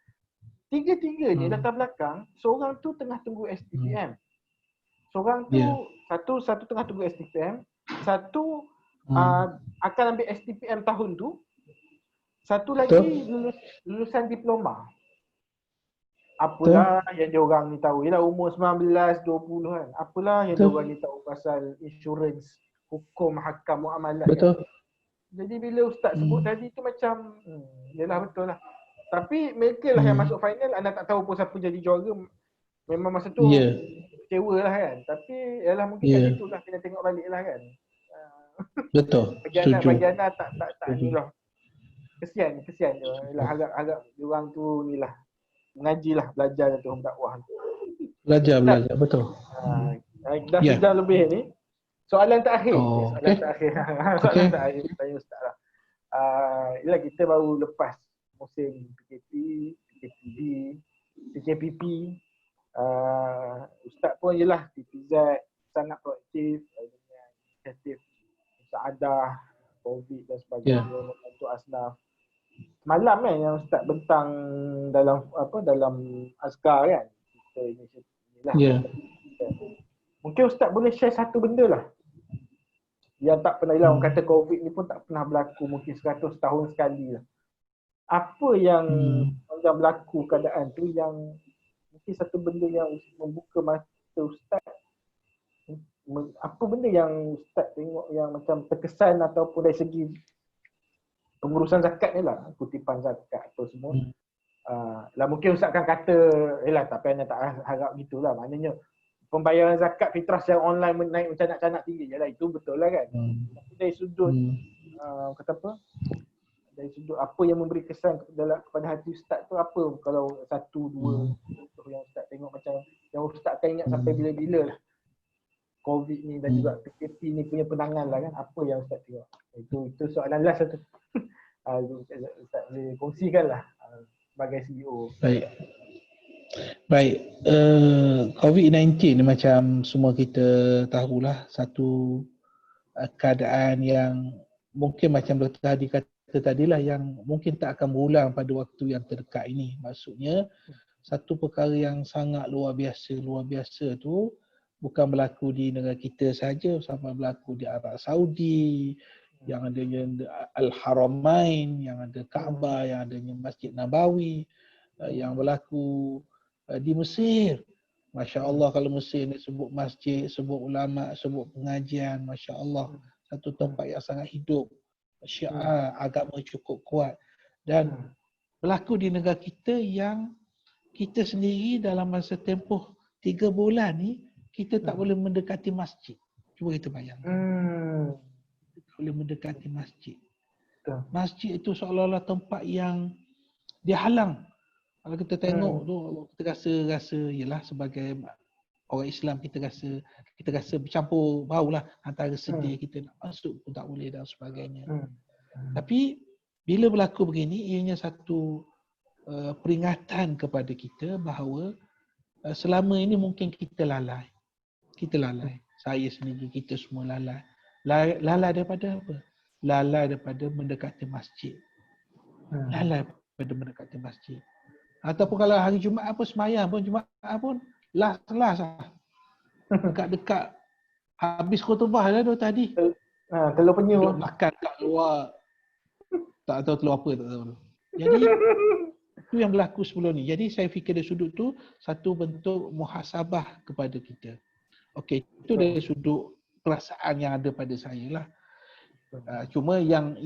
3 ni latar belakang, seorang tu tengah tunggu STPM. Seorang tu satu tengah tunggu STPM, satu akan ambil STPM tahun tu. Satu lagi lulusan diploma. Apalah yang dia orang ni tahu. Yalah umur 19, 20 kan. Apalah yang dia orang ni tahu pasal insurans, hukum, hakam, muamalat. Betul. Kan? Jadi bila Ustaz sebut tadi tu macam yalah betul lah. Tapi mereka lah yang masuk final, anda tak tahu pun siapa jadi juara. Memang masa tu kecewa lah kan. Tapi yalah mungkin kat situ lah kena tengok balik lah kan. Betul. Bagi anak tak ni lah. Kesian je. Agak diorang tu ni lah. Mengajilah, belajar tu dakwah tu. Belajar, betul. Dah sejam lebih ni. Soalan terakhir. Okay. Soalan terakhir tanya Ustaz lah. Yelah kita baru lepas musim PKP, PKPP. Ustaz pun yelah PPZ sangat proaktif dengan inisiatif Musaadah, COVID dan sebagainya membantu asnaf. Semalam kan yang Ustaz bentang dalam Azkar kan. Kita inisiatif inilah. Mungkin Ustaz boleh share satu benda lah yang tak pernah hilang. Kata COVID ni pun tak pernah berlaku, mungkin 100 tahun sekali lah. Apa yang berlaku keadaan tu yang mungkin satu benda yang membuka mata Ustaz. Apa benda yang Ustaz tengok yang macam terkesan ataupun dari segi pengurusan zakat ni lah, kutipan zakat atau semua. Lah mungkin Ustaz akan kata, tak payah tak harap gitulah. Maknanya pembayaran zakat fitrah secara online naik macam nak tinggi. Yalah itu betul lah kan. Tapi dari sudut dari sudut apa yang memberi kesan kepada hati Ustaz tu apa? Kalau satu dua contoh yang Ustaz tengok macam yang Ustaz akan ingat sampai bila-bila lah. COVID ni dan juga PKP ni punya penangan lah kan. Apa yang Ustaz tengok? Itu soalan last satu. Ustaz boleh kongsikan lah sebagai CEO. Baik. COVID-19 ni macam semua kita tahulah satu keadaan yang mungkin macam Dr. Hadi kata tadilah yang mungkin tak akan berulang pada waktu yang terdekat ini. Maksudnya satu perkara yang sangat luar biasa tu bukan berlaku di negara kita saja, sama berlaku di Arab Saudi, yang adanya Al-Haramain, yang ada Kaabah, yang adanya Masjid Nabawi, yang berlaku di Mesir. Masya Allah, kalau Mesir ni sebut masjid, sebut ulama, sebut pengajian, Masya Allah, satu tempat yang sangat hidup, syiar agama cukup kuat. Dan berlaku di negara kita yang kita sendiri dalam masa tempoh 3 bulan ni kita tak boleh mendekati masjid. Cuba kita bayangkan. Kita tak boleh mendekati masjid. Masjid itu seolah-olah tempat yang dihalang. Kalau kita tengok tu, kita rasa yalah sebagai orang Islam kita rasa bercampur bau lah antara sedih kita nak masuk pun tak boleh dan sebagainya. Tapi bila berlaku begini, ianya satu peringatan kepada kita bahawa selama ini mungkin kita lalai. Saya sendiri, kita semua lalai. Lalai daripada apa? Lalai daripada mendekati masjid. Lalai daripada mendekati masjid. Ataupun kalau hari Jumaat pun semayang pun, Jumaat pun last lah. Dekat-dekat habis khutbah dah tu tadi. Telur penyu. Duduk makan kat luar. Tak tahu telur apa, tak tahu. Jadi itu yang berlaku sebelum ni. Jadi saya fikir dari sudut tu satu bentuk muhasabah kepada kita. Okey, itu dari sudut perasaan yang ada pada saya lah. Cuma yang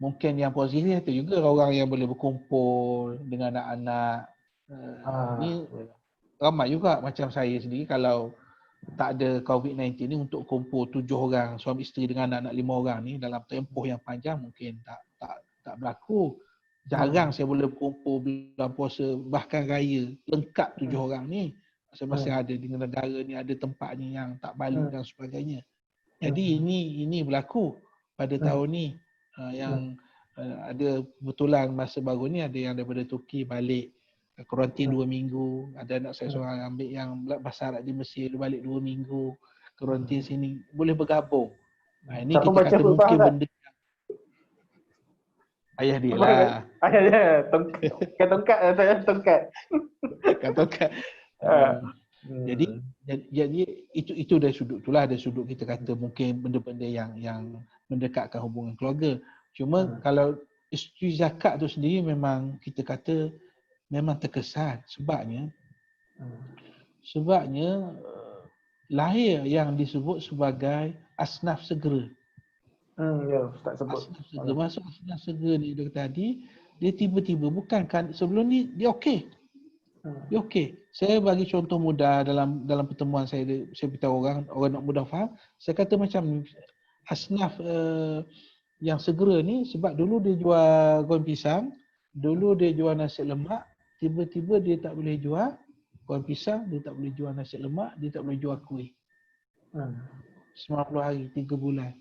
mungkin yang positif itu juga orang yang boleh berkumpul dengan anak-anak. Ni ramai juga macam saya sendiri kalau tak ada COVID-19 ni untuk kumpul 7 orang, suami isteri dengan anak-anak 5 orang ni dalam tempoh yang panjang mungkin tak berlaku. Jarang saya boleh berkumpul bulan puasa bahkan raya lengkap 7 orang ni. Masing-masing ada di negara ni ada tempat ni yang tak balik dan sebagainya. Jadi ini berlaku pada tahun ni yang ada kebetulan masa baru ni ada yang daripada Turki balik kuarantin 2 minggu, ada anak saya seorang ambil yang bahasa Arab di Mesir, dia balik 2 minggu kuarantin sini, boleh bergabung. Ini kita kata mungkin benda ayah dia lah. Ayah dia, tongkat. Jadi itu dari sudut itulah, dari sudut kita kata mungkin benda-benda yang mendekatkan hubungan keluarga. Cuma kalau isteri zakat tu sendiri memang kita kata memang terkesan sebabnya lahir yang disebut sebagai asnaf segera. Ya, Ustaz sebut. Asnaf segera. Masuk asnaf segera ni tadi, dia tiba-tiba bukan kan sebelum ni dia okey. Dia okey. Saya bagi contoh mudah dalam pertemuan saya beritahu orang nak mudah faham. Saya kata macam asnaf yang segera ni, sebab dulu dia jual goreng pisang, dulu dia jual nasi lemak, tiba-tiba dia tak boleh jual goreng pisang, dia tak boleh jual nasi lemak, dia tak boleh jual kuih. 90 hari, 3 bulan.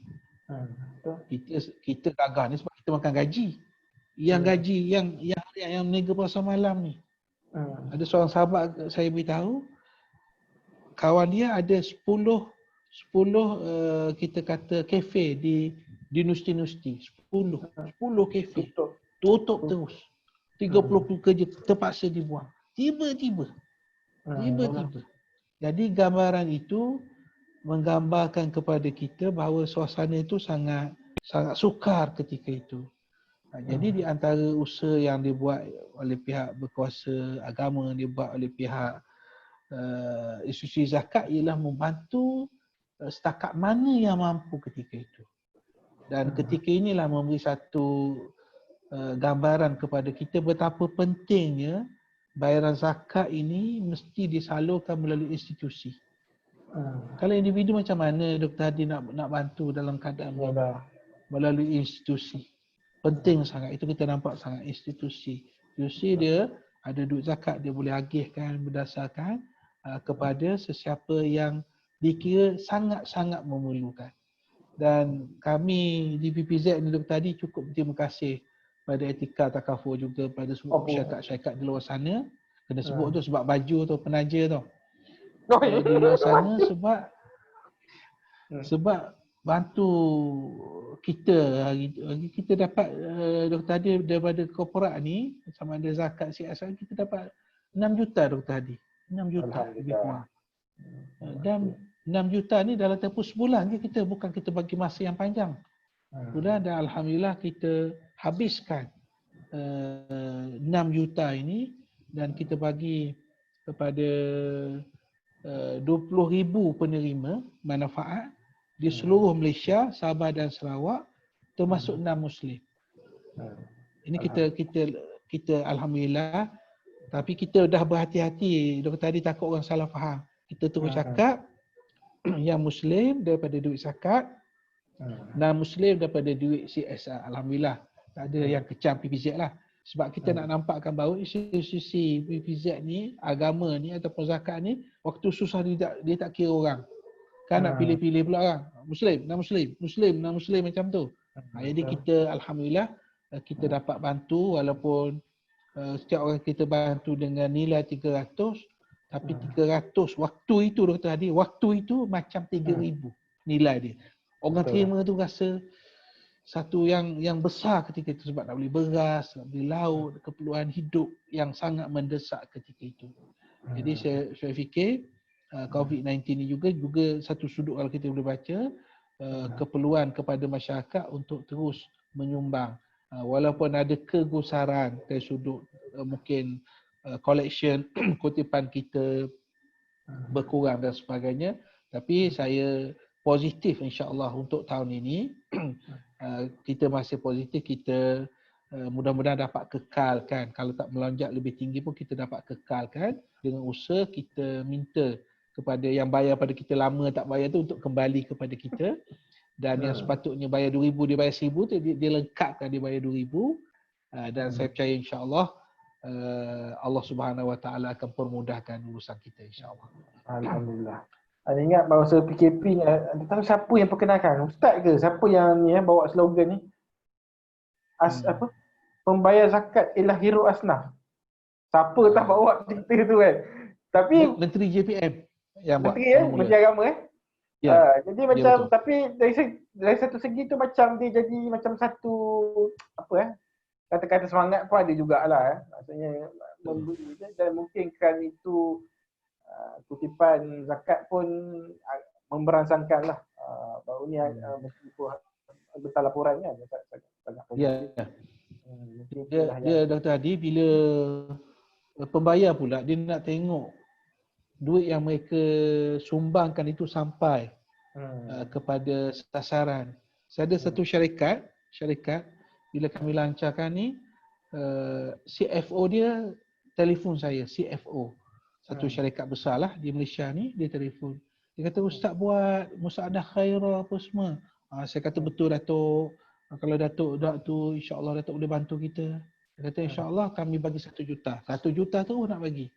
Kita gagah ni sebab kita makan gaji. Yang gaji, yang meniaga pasar malam ni. Ada seorang sahabat saya beritahu, kawan dia ada 10 kita kata kafe di universiti. 10 kafe. Tutup terus. 30 kerja terpaksa dibuang. Tiba-tiba. Jadi gambaran itu menggambarkan kepada kita bahawa suasana itu sangat sukar ketika itu. Jadi di antara usaha yang dibuat oleh pihak berkuasa agama, dibuat oleh pihak institusi zakat ialah membantu setakat mana yang mampu ketika itu. Dan ketika inilah memberi satu gambaran kepada kita betapa pentingnya bayaran zakat ini mesti disalurkan melalui institusi. Kalau individu macam mana Dr. Hadi nak bantu dalam keadaan melalui institusi. Penting sangat, itu kita nampak sangat institusi. Institusi dia ada duit zakat, dia boleh agihkan berdasarkan kepada sesiapa yang dikira sangat-sangat memerlukan. Dan kami di PPZ ni tadi cukup berterima kasih pada Etika Takaful juga pada semua syarikat-syarikat di luar sana. Kena sebut tu sebab baju tu penaja tu. Di luar sana sebab bantu kita kita dapat Dr. Hadi daripada korporat ni sama ada zakat CSR kita dapat 6 juta Dr. Hadi. 6 juta lebih kurang. Dan 6 juta ni dalam tempoh sebulan je kita, bukan kita bagi masa yang panjang. Sudah, dan alhamdulillah kita habiskan 6 juta ini dan kita bagi kepada 20,000 penerima manfaat di seluruh Malaysia, Sabah dan Sarawak, termasuk non-Muslim. Ini kita alhamdulillah, tapi kita dah berhati-hati. Doktor tadi takut orang salah faham. Kita terus cakap yang Muslim daripada duit zakat, non-Muslim daripada duit CSR. Alhamdulillah, tak ada yang kecam PPZ lah. Sebab kita nak nampakkan bahawa institusi PPZ ni, agama ni ataupun zakat ni, waktu susah dia tak kira orang. Kan nak pilih-pilih pula orang. Muslim, non-Muslim macam tu. Jadi kita alhamdulillah kita dapat bantu walaupun setiap orang kita bantu dengan nilai 300, tapi 300 waktu itu Dr. Hadi, waktu itu macam 3,000 nilai dia. Orang terima tu rasa satu yang besar ketika itu sebab nak beli beras, nak beli lauk, keperluan hidup yang sangat mendesak ketika itu. Jadi saya fikir COVID-19 ni juga satu sudut kalau kita boleh baca keperluan kepada masyarakat untuk terus menyumbang. Walaupun ada kegusaran dari sudut mungkin collection kutipan kita berkurang dan sebagainya, tapi saya positif insya-Allah untuk tahun ini. Kita masih positif, kita mudah-mudahan dapat kekalkan. Kalau tak melonjak lebih tinggi pun kita dapat kekalkan dengan usaha kita minta kepada yang bayar pada kita lama tak bayar tu untuk kembali kepada kita, dan yang sepatutnya bayar 2,000 dia bayar 1,000 tu dia lengkapkan, dia bayar 2,000, dan saya percaya insya-Allah Allah Subhanahu Wa Taala akan permudahkan urusan kita insya-Allah. Alhamdulillah. Ada ingat masa PKP ni, tahu siapa yang perkenalkan? Ustaz ke? Siapa yang ni bawa slogan ni? Apa? Pembayar zakat ialah hero asnaf. Siapa tak bawa cerita tu kan? Tapi Menteri JPM yang buat. Menteri Agama Ya. Jadi macam betul. Tapi dari satu segi tu macam dia jadi macam satu kata-kata semangat pun ada jugalah maksudnya memberi dan mungkinkan itu kutipan zakat pun memberangsangkan lah baru ni meskipun besar laporan kan sangat positif. Dia Dr. Hadi bila pembayar pula dia nak tengok duit yang mereka sumbangkan itu sampai kepada sasaran. Saya ada satu syarikat bila kami lancarkan ni, CFO dia telefon saya, CFO satu syarikat besar lah di Malaysia ni, dia telefon. Dia kata, Ustaz buat musahadah khairah apa semua. Saya kata betul Datuk. Kalau Datuk tu insya-Allah Datuk boleh bantu kita. Dia kata insya-Allah kami bagi 1 juta. 1 juta tu nak bagi.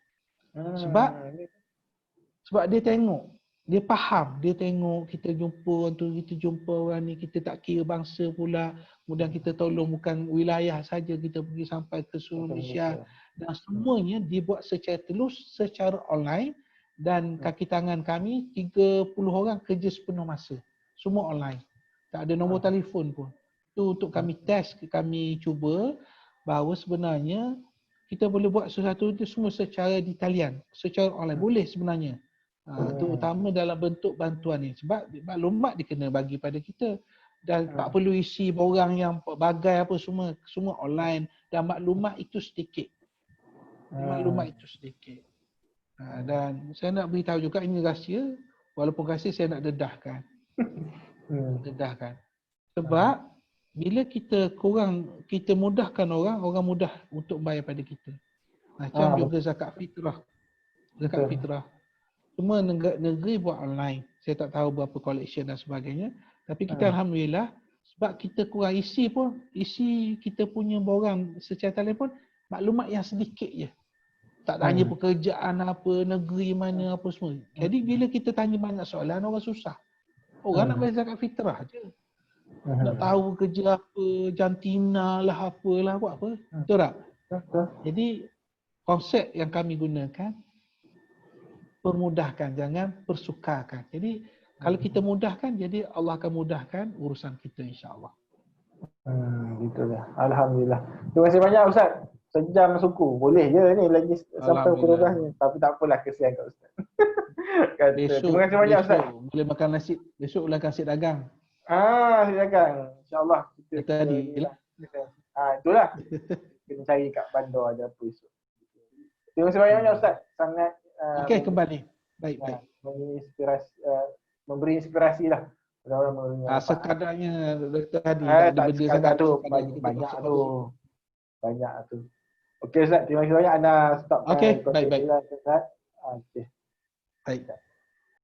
Sebab dia tengok, dia faham, dia tengok kita jumpa tu, kita jumpa orang ni, kita tak kira bangsa pula. Kemudian kita tolong bukan wilayah saja, kita pergi sampai ke seluruh Malaysia. Dan semuanya dibuat secara telus, secara online. Dan kaki tangan kami 30 orang kerja sepenuh masa. Semua online. Tak ada nombor telefon pun. Itu untuk kami test, kami cuba bahawa sebenarnya kita boleh buat sesuatu itu semua secara di talian, secara online. Boleh sebenarnya. Terutama dalam bentuk bantuan ni. Sebab maklumat dia kena bagi pada kita. Dan tak perlu isi borang yang bagai apa semua online. Dan maklumat itu sedikit. Dan saya nak beritahu juga ini rahsia. Walaupun rahsia saya nak dedahkan. Sebab bila kita mudahkan orang mudah untuk bayar pada kita. Macam juga zakat fitrah. Semua negeri buat online. Saya tak tahu berapa collection dan sebagainya. Tapi kita alhamdulillah sebab kita kurang isi kita punya borang secara telefon maklumat yang sedikit je. Tak tanya pekerjaan apa, negeri mana apa semua. Jadi bila kita tanya banyak soalan orang susah. Orang nak bayar zakat fitrah je. Nak tahu kerja apa, jantina lah apalah buat apa. Betul tak? Jadi konsep yang kami gunakan permudahkan, jangan persukarkan. Jadi kalau kita mudahkan, jadi Allah akan mudahkan urusan kita insya-Allah. Gitulah. Alhamdulillah. Terima kasih banyak Ustaz. Sejam suku. Boleh je ni lagi sampai pukul 12 ni. Tapi tak apalah, kesian kat Ustaz. Terima kasih banyak Ustaz. Boleh makan nasi. Besok boleh nasi dagang. Nasi dagang. InsyaAllah. Tadi lah. Itulah. Kita cari kat bandar ada apa esok. Terima kasih banyak Ustaz. Sangat okey, kembali. Baik. Memberi inspirasi lah. Sekadarnya tadi tak sekadar tu. Banyak tu. Okey Ustaz, terima kasih banyak. Anda stop. Okey, baik. Ustaz. Okey. Baik.